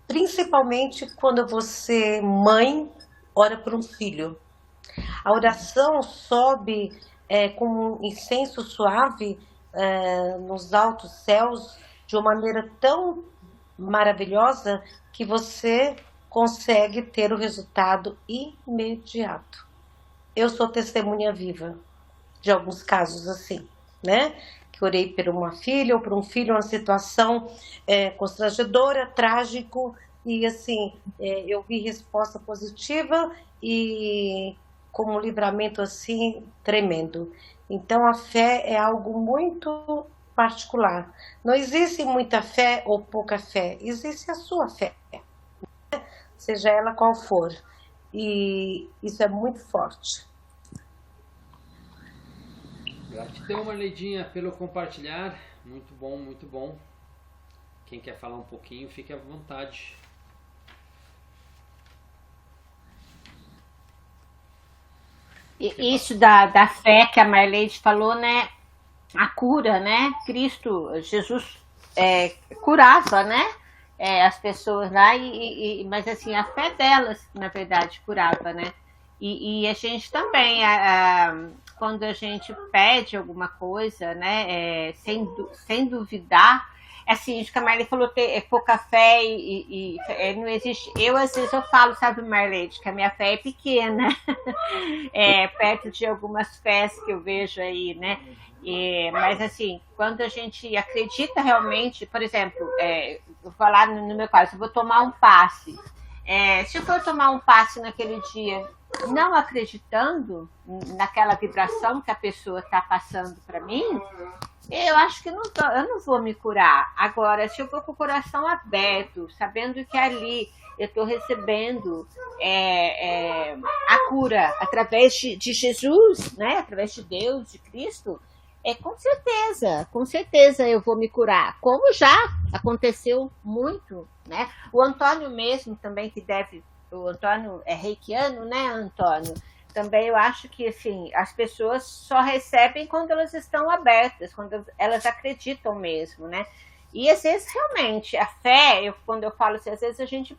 Speaker 5: Principalmente quando você, mãe, ora por um filho. A oração sobe com um incenso suave nos altos céus de uma maneira tão maravilhosa que você consegue ter o resultado imediato. Eu sou testemunha viva de alguns casos assim, né? Que orei por uma filha ou por um filho, uma situação constrangedora, trágico, e assim, eu vi resposta positiva e como um livramento assim tremendo. Então a fé é algo muito particular. Não existe muita fé ou pouca fé, existe a sua fé, seja ela qual for. E isso é muito forte.
Speaker 1: Gratidão, Marleidinha, pelo compartilhar. Muito bom, muito bom. Quem quer falar um pouquinho, fique à vontade.
Speaker 3: Isso da fé que a Marleide falou, né? A cura, né? Cristo, Jesus curava, né? As pessoas lá, mas assim, a fé delas, na verdade, curava, né? E a gente também, quando a gente pede alguma coisa, né? Sem duvidar, assim, acho que a Marlene falou ter pouca fé e não existe. Às vezes eu falo, sabe, Marlene, que a minha fé é pequena, perto de algumas fés que eu vejo aí, né? Mas assim, quando a gente acredita realmente, por exemplo, vou falar no meu caso, eu vou tomar um passe. Se eu for tomar um passe naquele dia, não acreditando naquela vibração que a pessoa está passando para mim, eu acho que eu não vou me curar. Agora, se eu for com o coração aberto, sabendo que ali eu estou recebendo a cura através de Jesus, né? Através de Deus, de Cristo, com certeza eu vou me curar, como já aconteceu muito, né? O Antônio mesmo também, o Antônio é reikiano, né, Antônio? Também eu acho que assim, as pessoas só recebem quando elas estão abertas, quando elas acreditam mesmo, né? E às vezes realmente a fé, quando eu falo assim, às vezes a gente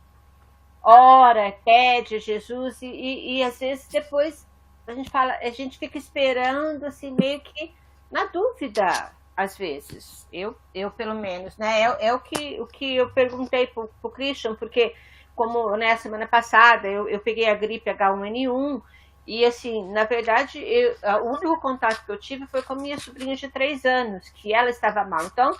Speaker 3: ora, pede a Jesus e às vezes depois a gente fica esperando assim meio que na dúvida, às vezes. Eu pelo menos, né? O que eu perguntei pro Christian, porque como na semana passada eu peguei a gripe H1N1 e assim, na verdade, o único contato que eu tive foi com a minha sobrinha de 3 anos, que ela estava mal. Então,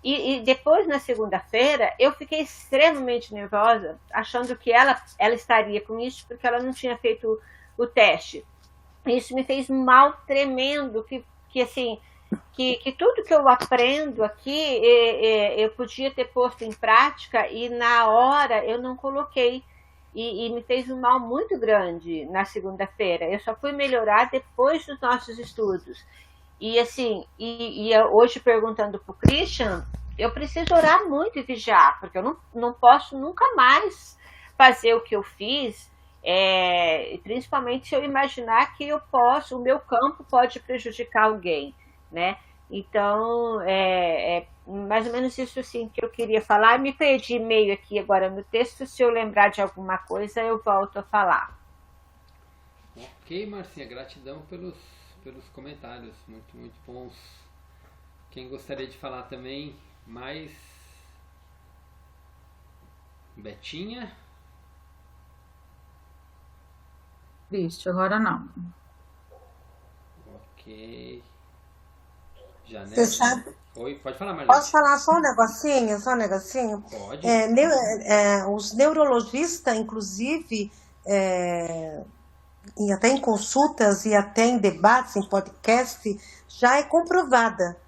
Speaker 3: e depois na segunda-feira eu fiquei extremamente nervosa, achando que ela estaria com isso porque ela não tinha feito o teste. Isso me fez um mal tremendo, que assim, que tudo que eu aprendo aqui eu podia ter posto em prática e na hora eu não coloquei e me fez um mal muito grande na segunda-feira. Eu só fui melhorar depois dos nossos estudos. E assim, hoje perguntando para o Christian, eu preciso orar muito e vigiar, porque eu não posso nunca mais fazer o que eu fiz, principalmente se eu imaginar que o meu campo pode prejudicar alguém, né? Então, mais ou menos isso assim que eu queria falar. Me perdi meio aqui agora no texto, se eu lembrar de alguma coisa eu volto a falar.
Speaker 1: Ok, Marcinha, gratidão pelos comentários, muito, muito bons. Quem gostaria de falar também mais? Betinha?
Speaker 2: Vixe, agora não.
Speaker 1: Ok. Janete.
Speaker 5: Você sabe?
Speaker 1: Oi, pode falar, Marlene.
Speaker 5: Posso falar só um negocinho?
Speaker 1: Pode.
Speaker 5: Os neurologistas, inclusive, e até em consultas e até em debates, em podcast, já é comprovada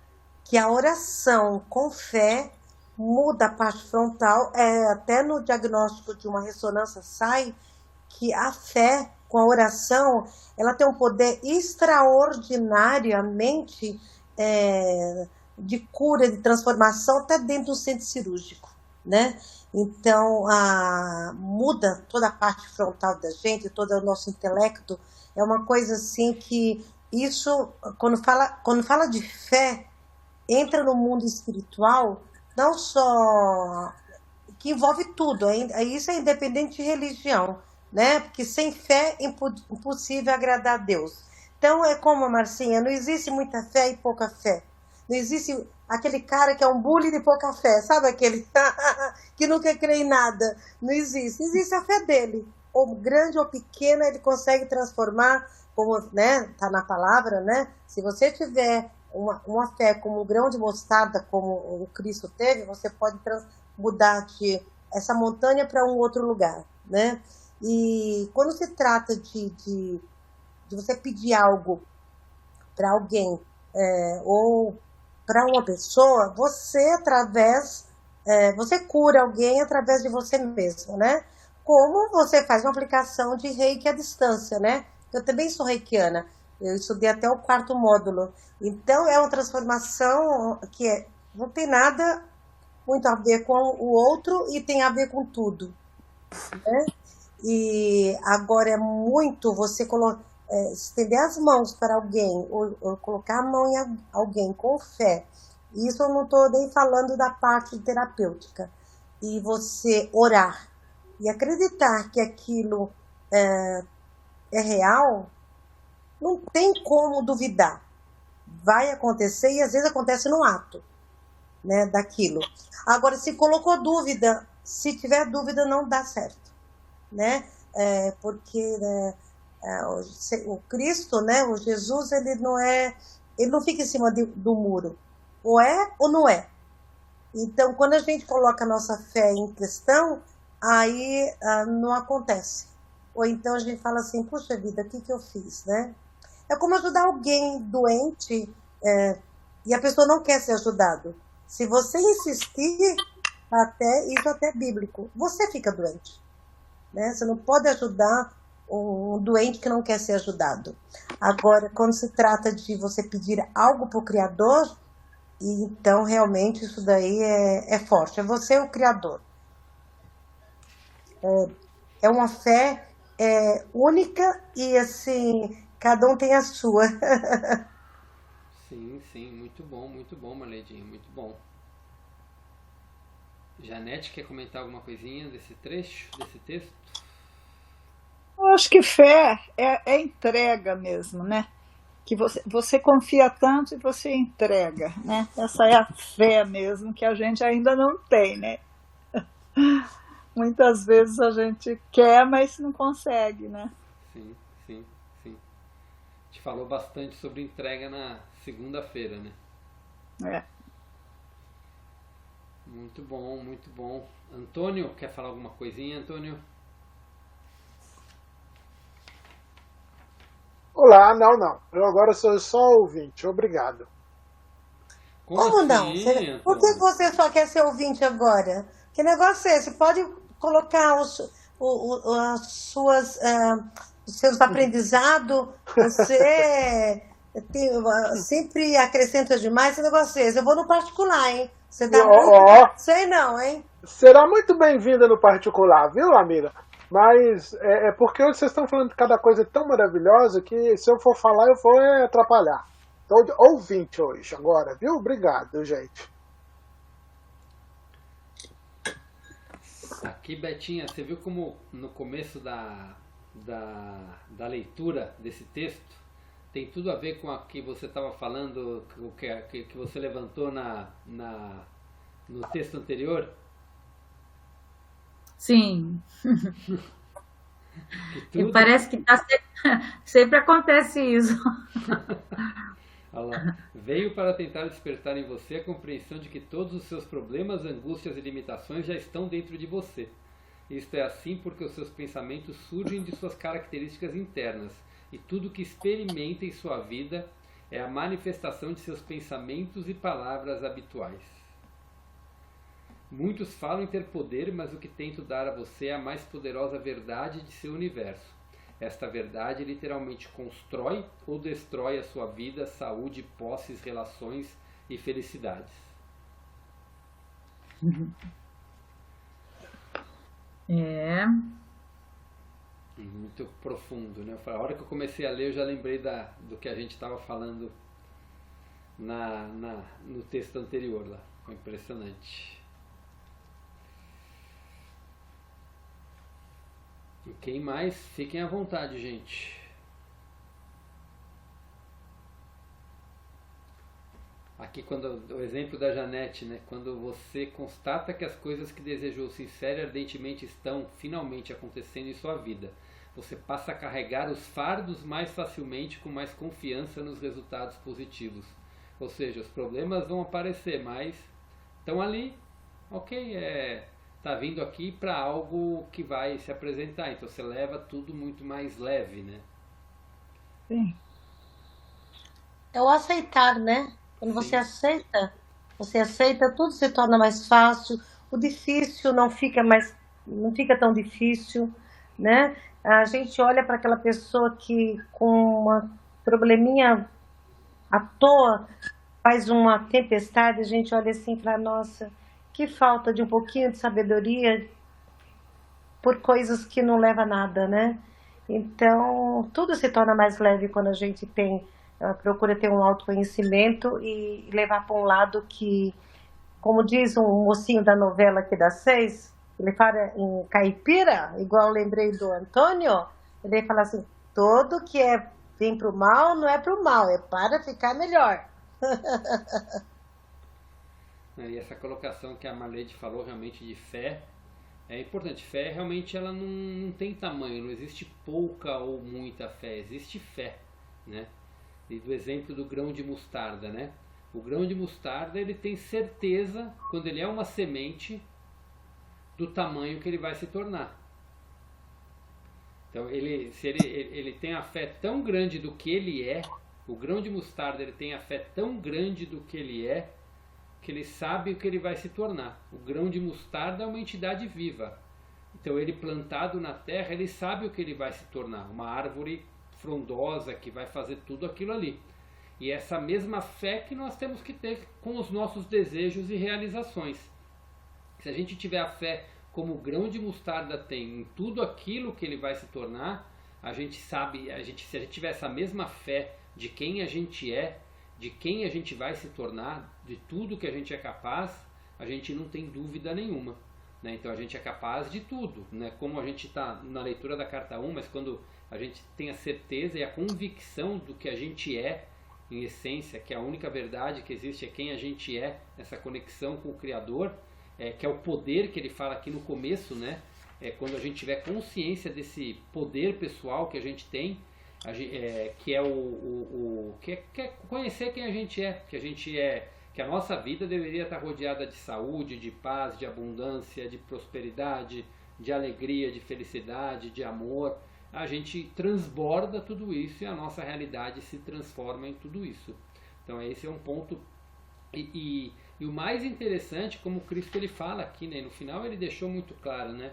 Speaker 5: que a oração com fé muda a parte frontal. Até no diagnóstico de uma ressonância sai que a fé com a oração, ela tem um poder extraordinariamente de cura, de transformação, até dentro do centro cirúrgico, né? Então, muda toda a parte frontal da gente, todo o nosso intelecto. É uma coisa assim que isso, quando fala de fé, entra no mundo espiritual, não só que envolve tudo, isso é independente de religião, né? Porque sem fé é impossível agradar a Deus. Então é como a Marcinha, não existe muita fé e pouca fé. Não existe aquele cara que é um bully de pouca fé, sabe aquele que nunca crê em nada? Não existe. Existe a fé dele. Ou grande ou pequena, ele consegue transformar, como, né, tá na palavra, né? Se você tiver uma fé como um grão de mostarda, como o Cristo teve, você pode mudar de essa montanha para um outro lugar, né? E quando se trata de você pedir algo para alguém, ou para uma pessoa, você cura alguém através de você mesmo, né? Como você faz uma aplicação de reiki à distância, né? Eu também sou reikiana, eu estudei até o 4º módulo. Então, é uma transformação que não tem nada muito a ver com o outro e tem a ver com tudo, né? E agora é muito você estender as mãos para alguém, ou colocar a mão em alguém com fé. Isso eu não estou nem falando da parte terapêutica. E você orar e acreditar que aquilo é real, não tem como duvidar. Vai acontecer e às vezes acontece no ato, né, daquilo. Agora, se colocou dúvida, se tiver dúvida, não dá certo, né? Porque o Cristo, né, o Jesus, ele não fica em cima do muro. Ou é ou não é. Então, quando a gente coloca a nossa fé em questão, aí não acontece. Ou então a gente fala assim, puxa vida, o que eu fiz, né? É como ajudar alguém doente e a pessoa não quer ser ajudado. Se você insistir, isso até é bíblico, você fica doente, né? Você não pode ajudar um doente que não quer ser ajudado. Agora, quando se trata de você pedir algo para o Criador, então realmente isso daí é forte. É você o Criador. É uma fé única e assim, cada um tem a sua.
Speaker 1: Sim, muito bom, Marledinha, muito bom. Janete, quer comentar alguma coisinha desse trecho, desse texto?
Speaker 6: Eu acho que fé é entrega mesmo, né? Que você confia tanto e você entrega, né? Essa é a fé mesmo que a gente ainda não tem, né? Muitas vezes a gente quer, mas não consegue, né?
Speaker 1: Sim. A gente falou bastante sobre entrega na segunda-feira, né? Muito bom. Antônio, quer falar alguma coisinha, Antônio?
Speaker 4: Olá, não. Eu agora sou só ouvinte, obrigado.
Speaker 5: Como não?
Speaker 1: Antônio?
Speaker 5: Por que você só quer ser ouvinte agora? Que negócio é esse? Pode colocar os seus aprendizados, você sempre acrescenta demais esse negócio é esse. Eu vou no particular, hein? Você tá muito... Sei não, hein?
Speaker 4: Será muito bem-vinda no particular, viu, Amira? Mas é porque hoje vocês estão falando de cada coisa tão maravilhosa que se eu for falar eu vou atrapalhar. Então, ouvinte hoje, agora, viu? Obrigado, gente.
Speaker 1: Aqui, Betinha, você viu como no começo da leitura desse texto tem tudo a ver com a que você estava falando, que você levantou no texto anterior?
Speaker 2: Sim. E parece que sempre acontece isso.
Speaker 1: Olha lá. Veio para tentar despertar em você a compreensão de que todos os seus problemas, angústias e limitações já estão dentro de você. Isto é assim porque os seus pensamentos surgem de suas características internas, e tudo que experimenta em sua vida é a manifestação de seus pensamentos e palavras habituais. Muitos falam em ter poder, mas o que tento dar a você é a mais poderosa verdade de seu universo. Esta verdade literalmente constrói ou destrói a sua vida, saúde, posses, relações e felicidades.
Speaker 2: É.
Speaker 1: Muito profundo, né? A hora que eu comecei a ler, eu já lembrei do que a gente estava falando no texto anterior lá. Foi impressionante. E quem mais? Fiquem à vontade, gente. Aqui o exemplo da Janete, né? Quando você constata que as coisas que desejou sincera e ardentemente estão finalmente acontecendo em sua vida, você passa a carregar os fardos mais facilmente, com mais confiança nos resultados positivos. Ou seja, os problemas vão aparecer, mas estão ali, ok, tá vindo aqui para algo que vai se apresentar, então você leva tudo muito mais leve, né?
Speaker 6: Sim.
Speaker 5: É o aceitar, né? Quando você aceita, tudo se torna mais fácil, o difícil não fica tão difícil, né? A gente olha para aquela pessoa que com uma probleminha à toa faz uma tempestade, a gente olha assim e fala, nossa, que falta de um pouquinho de sabedoria por coisas que não leva a nada, né? Então, tudo se torna mais leve quando a gente procura ter um autoconhecimento e levar para um lado que, como diz um mocinho da novela aqui das 6, ele fala em caipira, igual eu lembrei do Antônio, ele fala assim, tudo que vem para o mal não é para o mal, é para ficar melhor.
Speaker 1: E essa colocação que a Marlede falou realmente de fé é importante. Fé realmente ela não tem tamanho, não existe pouca ou muita fé, existe fé, né? E do exemplo do grão de mostarda, né? O grão de mostarda ele tem certeza, quando ele é uma semente, do tamanho que ele vai se tornar. Então ele tem a fé tão grande do que ele é, o grão de mostarda ele tem a fé tão grande do que ele sabe o que ele vai se tornar. O grão de mostarda é uma entidade viva. Então ele plantado na terra, ele sabe o que ele vai se tornar. Uma árvore frondosa que vai fazer tudo aquilo ali. E essa mesma fé que nós temos que ter com os nossos desejos e realizações. Se a gente tiver a fé como o grão de mostarda tem em tudo aquilo que ele vai se tornar, a gente sabe, se a gente tiver essa mesma fé de quem a gente é, de quem a gente vai se tornar, de tudo que a gente é capaz, a gente não tem dúvida nenhuma, né? Então a gente é capaz de tudo, né? Como a gente está na leitura da carta 1, mas quando a gente tem a certeza e a convicção do que a gente é, em essência, que a única verdade que existe é quem a gente é, essa conexão com o Criador, que é o poder que ele fala aqui no começo, né? Quando a gente tiver consciência desse poder pessoal que a gente tem, que é conhecer quem a gente é, que a nossa vida deveria estar rodeada de saúde, de paz, de abundância, de prosperidade, de alegria, de felicidade, de amor. A gente transborda tudo isso e a nossa realidade se transforma em tudo isso. Então esse é um ponto. E o mais interessante, como o Cristo ele fala aqui, né, no final ele deixou muito claro, né,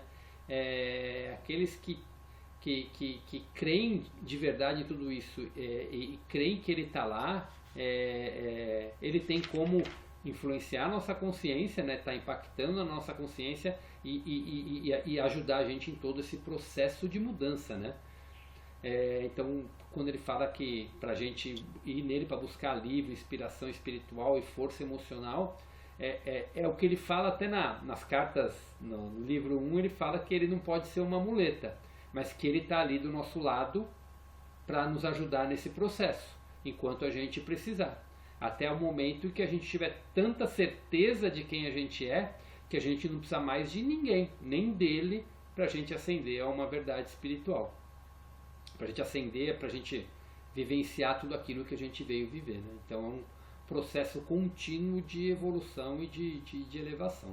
Speaker 1: aqueles que creem de verdade em tudo isso e creem que ele está lá, ele tem como influenciar a nossa consciência, né, tá impactando a nossa consciência e ajudar a gente em todo esse processo de mudança, né? Então, quando ele fala que para a gente ir nele para buscar alívio, inspiração espiritual e força emocional, é o que ele fala até nas cartas, no livro 1, ele fala que ele não pode ser uma muleta, mas que ele está ali do nosso lado para nos ajudar nesse processo, enquanto a gente precisar. Até o momento que a gente tiver tanta certeza de quem a gente é, que a gente não precisa mais de ninguém, nem dele, para a gente ascender a uma verdade espiritual. Para a gente ascender, para a gente vivenciar tudo aquilo que a gente veio viver, né? Então é um processo contínuo de evolução e de elevação.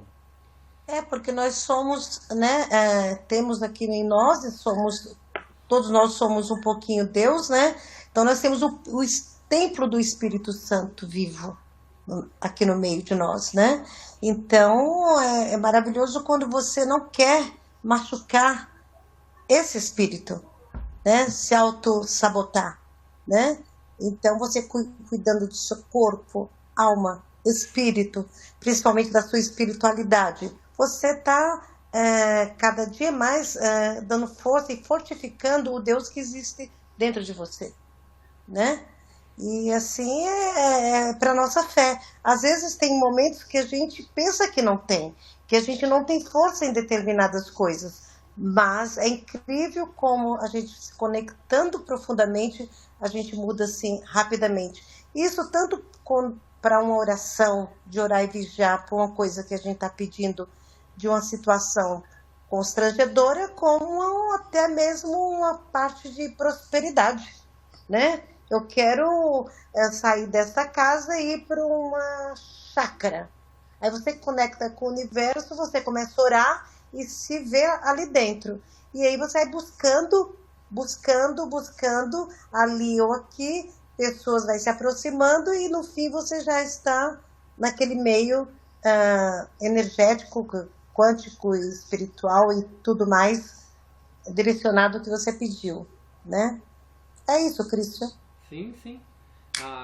Speaker 5: Porque nós somos, né, temos aqui em nós, todos nós somos um pouquinho Deus, né? Então nós temos o templo do Espírito Santo vivo aqui no meio de nós, né? Então é maravilhoso quando você não quer machucar esse espírito, né? Se auto-sabotar, né? Então você cuidando do seu corpo, alma, espírito, principalmente da sua espiritualidade, você está cada dia mais dando força e fortificando o Deus que existe dentro de você, né? E assim para nossa fé. Às vezes tem momentos que a gente pensa que não tem, que a gente não tem força em determinadas coisas, mas é incrível como a gente se conectando profundamente, a gente muda assim rapidamente. Isso tanto para uma oração, de orar e vigiar por uma coisa que a gente está pedindo, de uma situação constrangedora, como até mesmo uma parte de prosperidade, né? Eu quero sair dessa casa e ir para uma chácara. Aí você conecta com o universo, você começa a orar e se vê ali dentro. E aí você vai buscando ali ou aqui, pessoas vai se aproximando e no fim você já está naquele meio energético, quântico, espiritual e tudo mais direcionado que você pediu, né? É isso, Christian.
Speaker 1: Sim.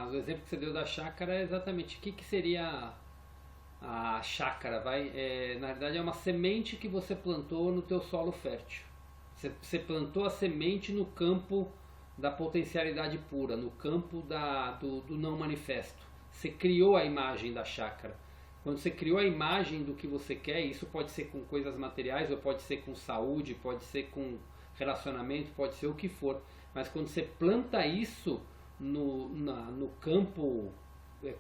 Speaker 1: O exemplo que você deu da chácara é exatamente o que seria a chácara. Na verdade é uma semente que você plantou no teu solo fértil. Você plantou a semente no campo da potencialidade pura, no campo do não manifesto. Você criou a imagem da chácara. Quando você criou a imagem do que você quer, isso pode ser com coisas materiais, ou pode ser com saúde, pode ser com relacionamento, pode ser o que for. Mas quando você planta isso no campo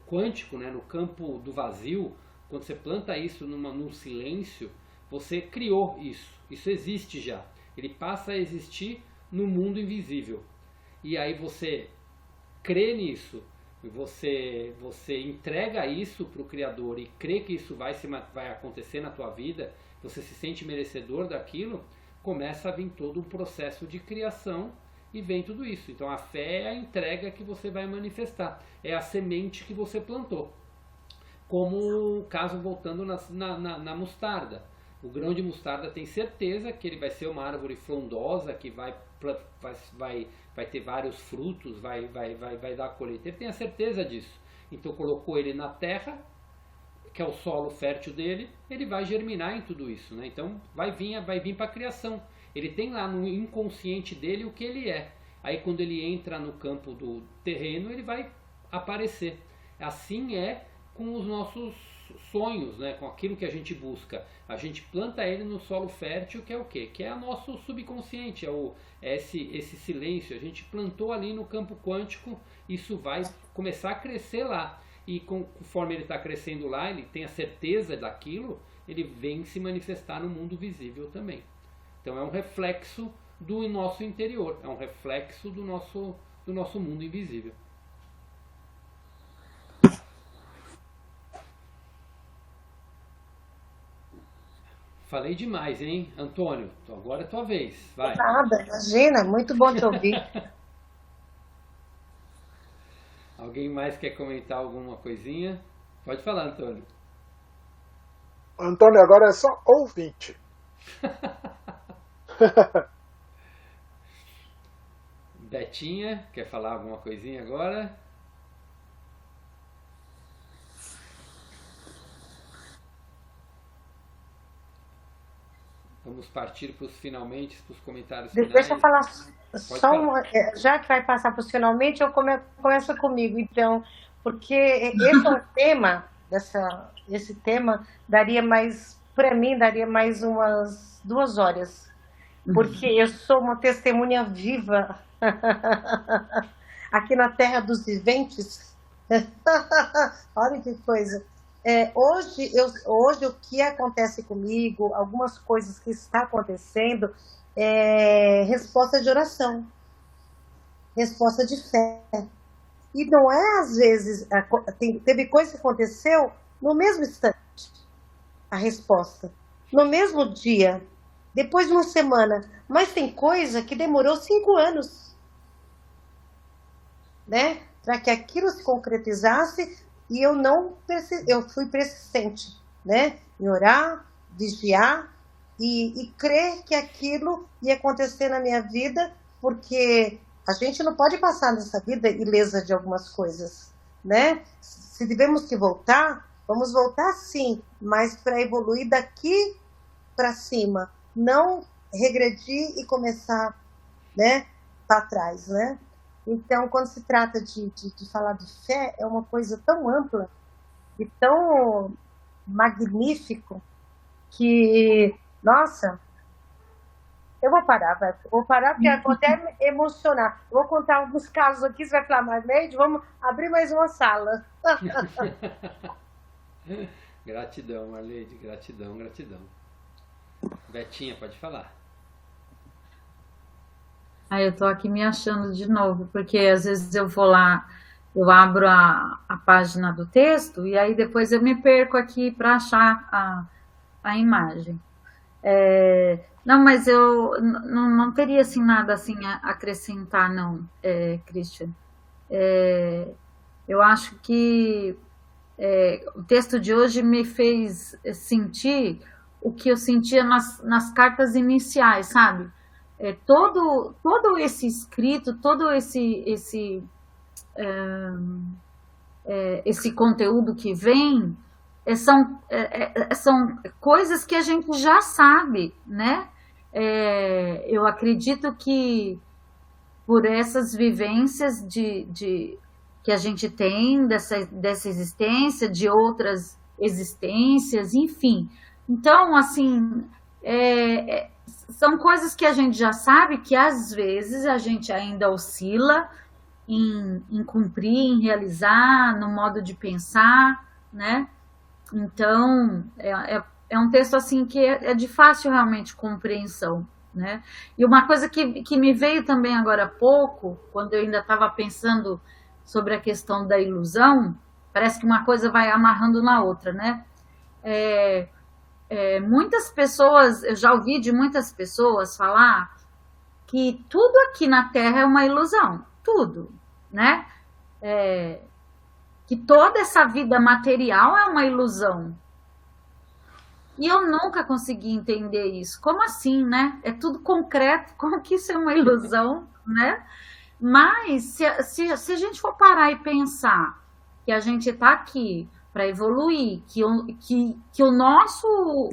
Speaker 1: quântico, né, no campo do vazio, quando você planta isso num silêncio, você criou isso. Isso existe já. Ele passa a existir no mundo invisível. E aí você crê nisso, você entrega isso para o Criador e crê que isso vai acontecer na tua vida, você se sente merecedor daquilo, começa a vir todo um processo de criação e vem tudo isso. Então a fé é a entrega que você vai manifestar, é a semente que você plantou. Como o caso voltando na mostarda. O grão de mostarda tem certeza que ele vai ser uma árvore frondosa, que vai ter vários frutos, vai dar colheita. Ele tem a certeza disso. Então colocou ele na terra, que é o solo fértil dele, ele vai germinar em tudo isso, né? Então vai vir para a criação. Ele tem lá no inconsciente dele o que ele é. Aí quando ele entra no campo do terreno, ele vai aparecer. Assim é com os nossos sonhos, né? Com aquilo que a gente busca. A gente planta ele no solo fértil, que é o quê? Que é o nosso subconsciente, é esse silêncio. A gente plantou ali no campo quântico, isso vai começar a crescer lá. E conforme ele está crescendo lá, ele tem a certeza daquilo, ele vem se manifestar no mundo visível também. Então é um reflexo do nosso interior, é um reflexo do nosso mundo invisível. Falei demais, hein, Antônio? Então agora é tua vez, vai.
Speaker 5: Nada, imagina, muito bom te ouvir.
Speaker 1: Alguém mais quer comentar alguma coisinha? Pode falar, Antônio.
Speaker 4: Antônio, agora é só ouvinte.
Speaker 1: Betinha, quer falar alguma coisinha agora? Vamos partir para os finalmente, para os comentários finais.
Speaker 5: Deixa eu falar já que vai passar para os finalmente, eu começo comigo, então, porque esse é um tema, esse tema daria mais, para mim, daria mais umas 2 horas, porque eu sou uma testemunha viva aqui na Terra dos Viventes. Olha que coisa. Hoje o que acontece comigo, algumas coisas que está acontecendo, é resposta de oração, resposta de fé. E não é às vezes, teve coisa que aconteceu no mesmo instante, a resposta, no mesmo dia, depois de uma semana, mas tem coisa que demorou 5 anos, né, para que aquilo se concretizasse. E eu fui persistente, né? Em orar, vigiar e crer que aquilo ia acontecer na minha vida, porque a gente não pode passar nessa vida ilesa de algumas coisas, né? Se tivemos que voltar, vamos voltar sim, mas para evoluir daqui para cima, não regredir e começar, né, para trás, né? Então, quando se trata de falar de fé, é uma coisa tão ampla e tão magnífico que, nossa, eu vou parar porque eu vou até me emocionar. Eu vou contar alguns casos aqui, você vai falar, mas Leide, vamos abrir mais uma sala.
Speaker 1: Gratidão, Marleide, gratidão. Betinha, pode falar.
Speaker 2: Eu tô aqui me achando de novo, porque às vezes eu vou lá, eu abro a página do texto e aí depois eu me perco aqui para achar a imagem. Não, mas eu não teria assim nada assim a acrescentar, não, Christian. Eu acho que o texto de hoje me fez sentir o que eu sentia nas cartas iniciais, sabe? Todo esse escrito, todo esse conteúdo que vem são coisas que a gente já sabe, né? Eu acredito que por essas vivências que a gente tem dessa existência, de outras existências, enfim. Então, assim, são coisas que a gente já sabe que às vezes a gente ainda oscila em cumprir, em realizar, no modo de pensar, né? Então, é um texto assim que é de fácil realmente compreensão, né? E uma coisa que me veio também agora há pouco, quando eu ainda estava pensando sobre a questão da ilusão, parece que uma coisa vai amarrando na outra, né? Muitas pessoas, eu já ouvi de muitas pessoas falar que tudo aqui na Terra é uma ilusão, tudo, né? Que toda essa vida material é uma ilusão. E eu nunca consegui entender isso. Como assim, né? É tudo concreto, como que isso é uma ilusão, né? Mas se a gente for parar e pensar que a gente está aqui para evoluir, que o nosso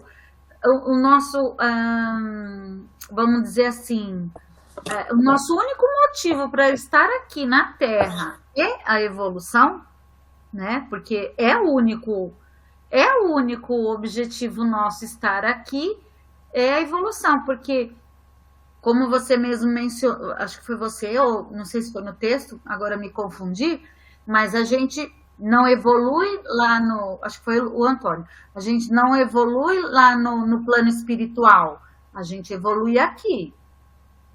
Speaker 2: vamos dizer assim, o nosso único motivo para estar aqui na Terra é a evolução, né? Porque é o único objetivo nosso estar aqui, é a evolução, porque como você mesmo mencionou, acho que foi você, ou não sei se foi no texto, agora me confundi, mas a gente não evolui lá acho que foi o Antônio, a gente não evolui lá no plano espiritual, a gente evolui aqui.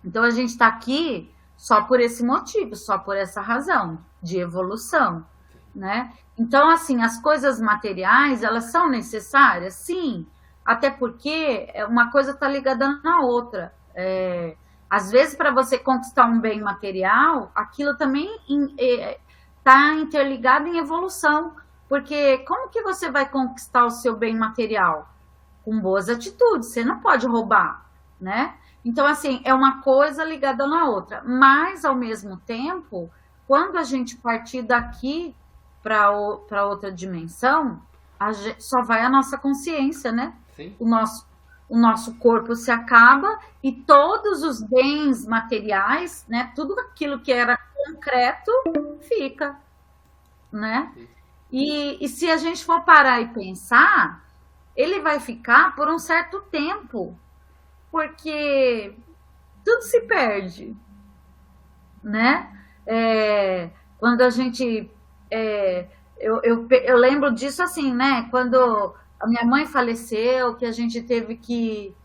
Speaker 2: Então a gente está aqui só por esse motivo, só por essa razão de evolução, né? Então, assim, as coisas materiais, elas são necessárias? Sim, até porque uma coisa está ligada na outra. Às vezes, para você conquistar um bem material, aquilo também está interligado em evolução, porque como que você vai conquistar o seu bem material? Com boas atitudes, você não pode roubar, né? Então, assim, é uma coisa ligada na outra, mas, ao mesmo tempo, quando a gente partir daqui para outra dimensão, só vai a nossa consciência, né?
Speaker 1: Sim.
Speaker 2: O nosso corpo se acaba e todos os bens materiais, né? Tudo aquilo que era concreto fica, né? E se a gente for parar e pensar, ele vai ficar por um certo tempo, porque tudo se perde, né? Quando a gente... eu lembro disso assim, né? Quando a minha mãe faleceu, que a gente teve que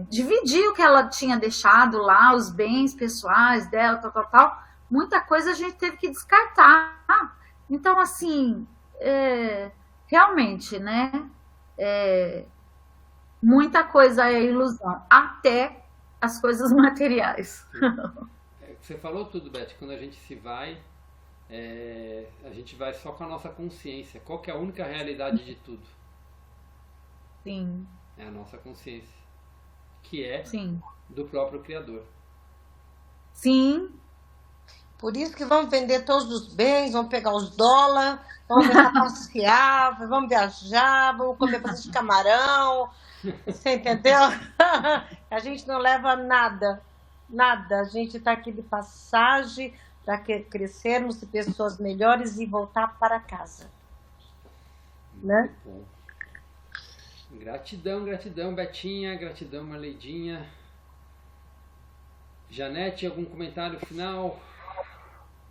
Speaker 2: dividir o que ela tinha deixado lá, os bens pessoais dela, tal. Muita coisa a gente teve que descartar. Então, assim, realmente, né? Muita coisa é ilusão, até as coisas materiais.
Speaker 1: Você falou tudo, Beth. Quando a gente se vai, a gente vai só com a nossa consciência. Qual que é a única realidade de tudo?
Speaker 2: Sim.
Speaker 1: É a nossa consciência, que é
Speaker 2: Sim.
Speaker 1: do próprio Criador.
Speaker 2: Sim.
Speaker 5: Por isso que vão vender todos os bens, vão pegar os dólares, Vamos tentar passear, vamos viajar, vamos comer bastante camarão. Você entendeu? A gente não leva nada. Nada. A gente está aqui de passagem para crescermos de pessoas melhores e voltar para casa. Né?
Speaker 1: Bom. Gratidão, gratidão, Betinha. Gratidão, Marleidinha. Janete, algum comentário final?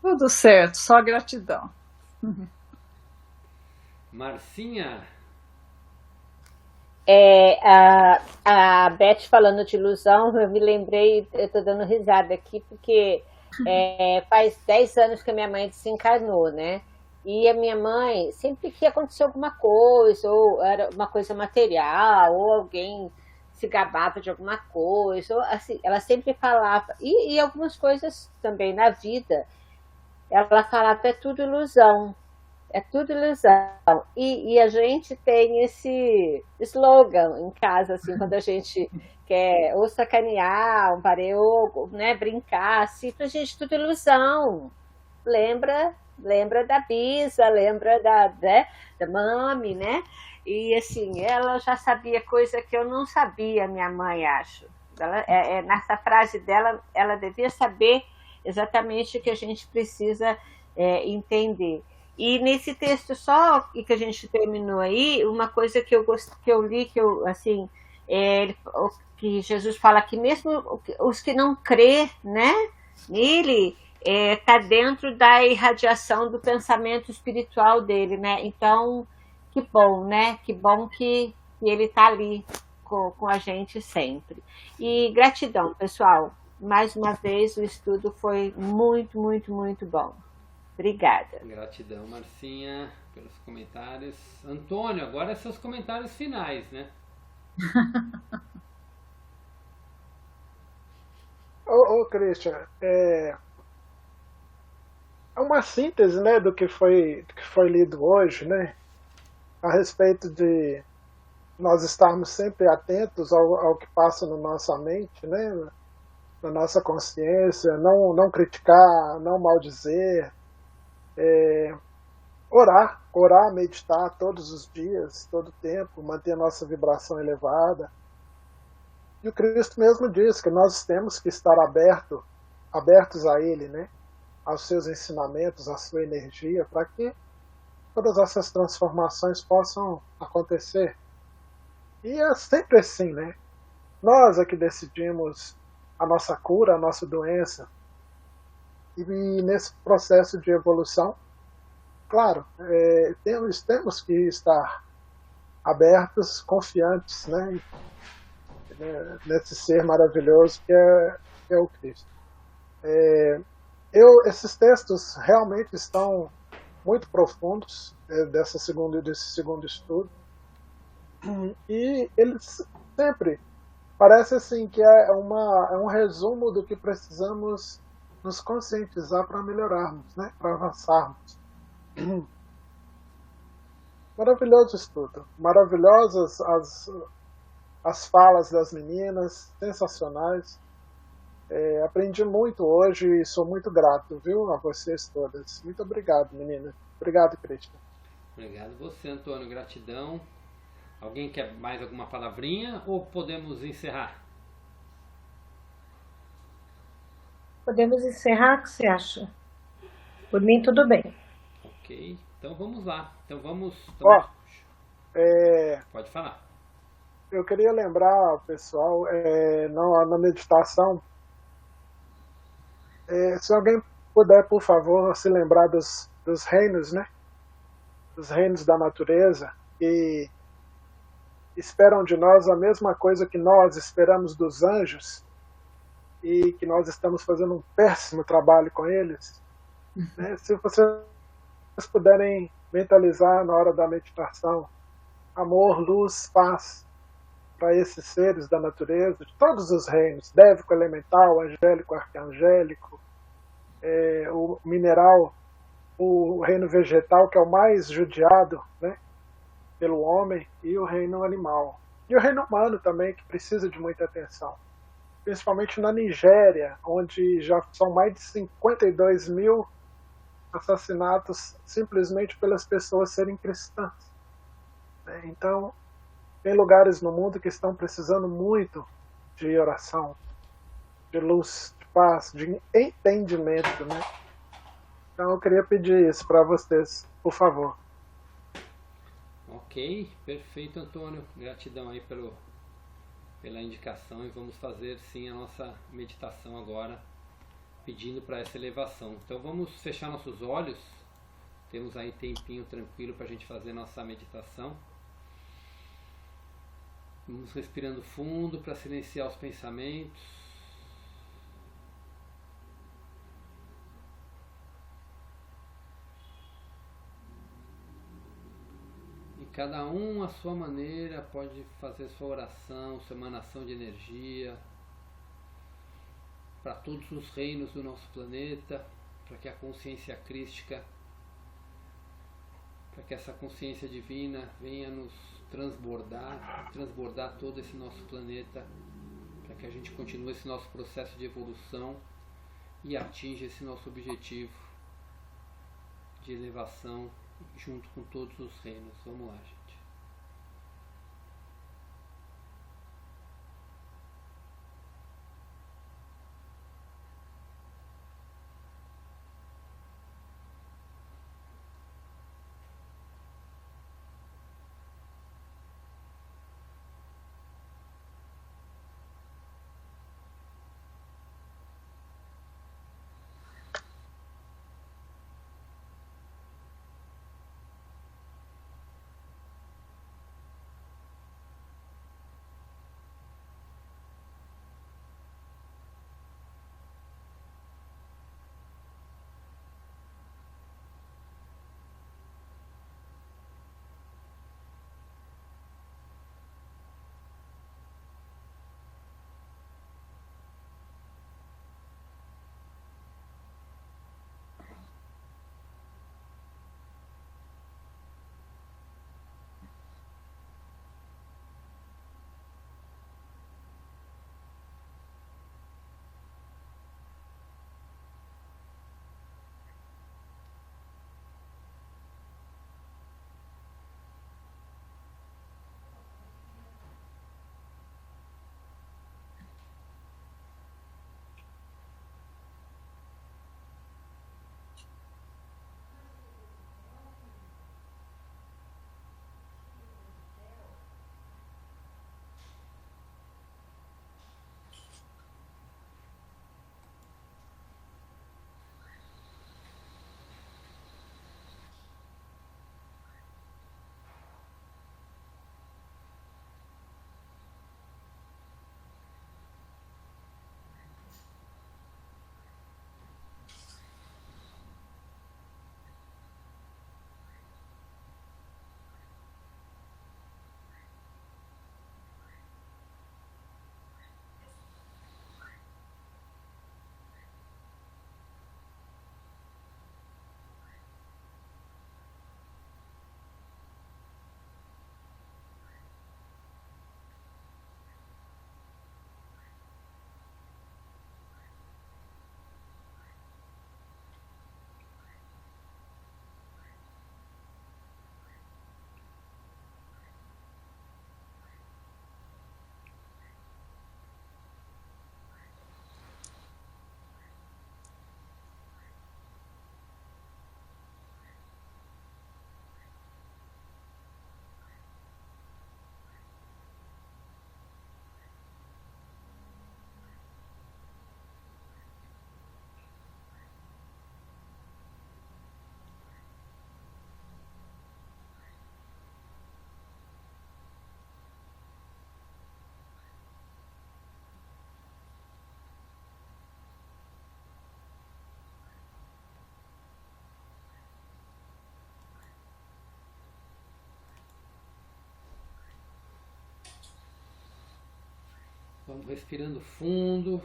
Speaker 6: Tudo certo, só gratidão.
Speaker 1: Marcinha?
Speaker 3: A Beth falando de ilusão, eu me lembrei, eu estou dando risada aqui, porque faz 10 anos que a minha mãe desencarnou, né? E a minha mãe, sempre que acontecia alguma coisa, ou era uma coisa material, ou alguém se gabava de alguma coisa, ou, assim, ela sempre falava, e algumas coisas também na vida, ela falava, é tudo ilusão. É tudo ilusão. E a gente tem esse slogan em casa, assim, quando a gente quer ou sacanear, um pareogo, né, brincar, assim, pra gente tudo ilusão. Lembra da Bisa, lembra da Mami, né? E assim, ela já sabia coisa que eu não sabia, minha mãe, acho. Ela, nessa frase dela, ela devia saber exatamente o que a gente precisa entender. E nesse texto só que a gente terminou aí, uma coisa que eu li, que Jesus fala que mesmo os que não crê, né, nele, tá dentro da irradiação do pensamento espiritual dele, né? Então, que bom, né? Que bom que ele tá ali com a gente sempre. E gratidão, pessoal. Mais uma vez, o estudo foi muito, muito, muito bom. Obrigada.
Speaker 1: Gratidão, Marcinha, pelos comentários. Antônio, agora seus comentários finais, né?
Speaker 4: Christian, é uma síntese, né, do que foi lido hoje, né, a respeito de nós estarmos sempre atentos ao que passa na nossa mente, né, na nossa consciência, não criticar, não maldizer, orar, meditar todos os dias, todo o tempo, manter a nossa vibração elevada. E o Cristo mesmo diz que nós temos que estar abertos a Ele, né? Aos seus ensinamentos, à sua energia, para que todas essas transformações possam acontecer. E é sempre assim, né? Nós é que decidimos a nossa cura, a nossa doença. E nesse processo de evolução, claro, temos que estar abertos, confiantes, né, nesse ser maravilhoso que é o Cristo. Esses textos realmente estão muito profundos desse segundo estudo, e eles sempre parece assim que é um resumo do que precisamos nos conscientizar para melhorarmos, né, para avançarmos. Maravilhoso estudo, maravilhosas as falas das meninas, sensacionais. Aprendi muito hoje e sou muito grato, viu, a vocês todas. Muito obrigado, menina. Obrigado, Cristian.
Speaker 1: Obrigado você, Antônio. Gratidão. Alguém quer mais alguma palavrinha ou podemos encerrar?
Speaker 5: Podemos encerrar, o que você acha? Por mim, tudo bem.
Speaker 1: Ok, então vamos lá. Então vamos... Pode falar.
Speaker 4: Eu queria lembrar, pessoal, na meditação, se alguém puder, por favor, se lembrar dos reinos, né? Dos reinos da natureza, que esperam de nós a mesma coisa que nós esperamos dos anjos, e que nós estamos fazendo um péssimo trabalho com eles, né? Se vocês puderem mentalizar na hora da meditação, amor, luz, paz, para esses seres da natureza, de todos os reinos, dévico, elemental, angélico, arcangélico, o mineral, o reino vegetal, que é o mais judiado, né, pelo homem, e o reino animal. E o reino humano também, que precisa de muita atenção. Principalmente na Nigéria, onde já são mais de 52 mil assassinatos simplesmente pelas pessoas serem cristãs. Então, tem lugares no mundo que estão precisando muito de oração, de luz, de paz, de entendimento, né? Então eu queria pedir isso para vocês, por favor.
Speaker 1: Ok, perfeito, Antônio. Gratidão aí pela indicação, e vamos fazer sim a nossa meditação agora, pedindo para essa elevação. Então vamos fechar nossos olhos, temos aí tempinho tranquilo para a gente fazer nossa meditação. Vamos respirando fundo para silenciar os pensamentos. E cada um à sua maneira pode fazer sua oração, sua emanação de energia para todos os reinos do nosso planeta, para que a consciência crística, para que essa consciência divina venha nos transbordar todo esse nosso planeta, para que a gente continue esse nosso processo de evolução e atinja esse nosso objetivo de elevação junto com todos os reinos. Vamos lá, gente. Vamos respirando fundo.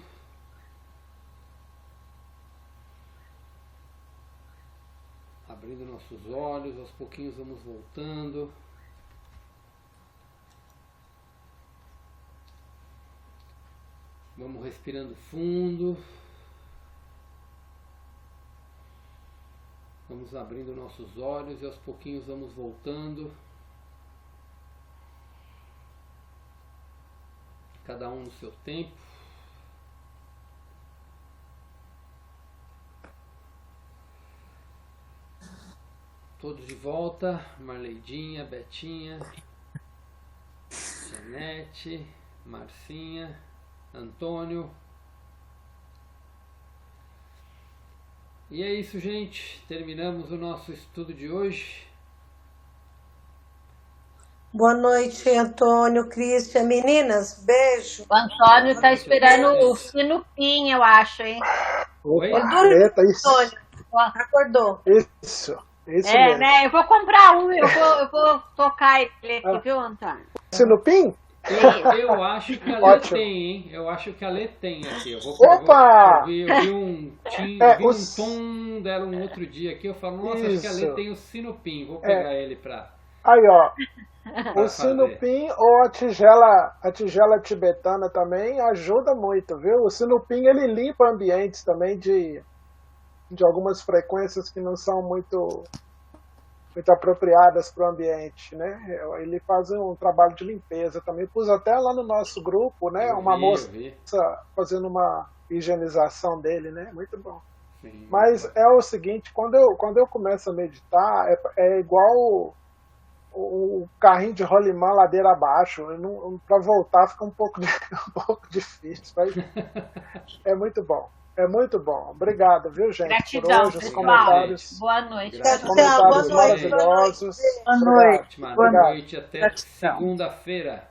Speaker 1: Abrindo nossos olhos, aos pouquinhos vamos voltando. Vamos respirando fundo. Vamos abrindo nossos olhos e aos pouquinhos vamos voltando. Cada um no seu tempo. Todos de volta. Marleidinha, Betinha, Janete, Marcinha, Antônio. E é isso, gente. Terminamos o nosso estudo de hoje.
Speaker 5: Boa noite, Antônio, Cristian. Meninas, beijo.
Speaker 3: O Antônio está esperando o sinupim, eu acho, hein?
Speaker 1: Oi?
Speaker 5: Ele dormiu,
Speaker 4: Eita, isso.
Speaker 5: Antônio. Acordou.
Speaker 4: Isso mesmo.
Speaker 3: Né? Eu vou comprar um, eu vou tocar ele aqui, viu, Antônio?
Speaker 4: Sinupim?
Speaker 1: Eu acho que a Lê
Speaker 4: Ótimo.
Speaker 1: tem, hein? Eu acho que a Lê tem aqui.
Speaker 4: Opa!
Speaker 1: Eu vi um tom dela um outro dia aqui. Eu falo, nossa, acho que a Lê
Speaker 4: Isso.
Speaker 1: tem o sinupim. Vou pegar ele pra...
Speaker 4: Aí, ó.
Speaker 1: pra
Speaker 4: O sinupim ou a tigela tibetana também ajuda muito, viu? O sinupim, ele limpa ambientes também de algumas frequências que não são muito apropriadas para o ambiente, né? Ele faz um trabalho de limpeza também. Pus até lá no nosso grupo, né? Uma moça fazendo uma higienização dele, né? Muito bom.
Speaker 1: Sim.
Speaker 4: Mas é o seguinte, quando eu começo a meditar, é igual o carrinho de rolimã ladeira abaixo. Para voltar fica um pouco difícil, mas é muito bom. É muito bom. Obrigado, viu, gente?
Speaker 3: Gratidão,
Speaker 4: por hoje, os
Speaker 3: pessoal.
Speaker 4: comentários.
Speaker 3: Boa noite.
Speaker 4: Comentários
Speaker 5: Boa noite.
Speaker 4: maravilhosos.
Speaker 2: Boa noite.
Speaker 1: Ótima
Speaker 2: Boa
Speaker 1: noite. Até
Speaker 2: Gratidão.
Speaker 1: segunda-feira.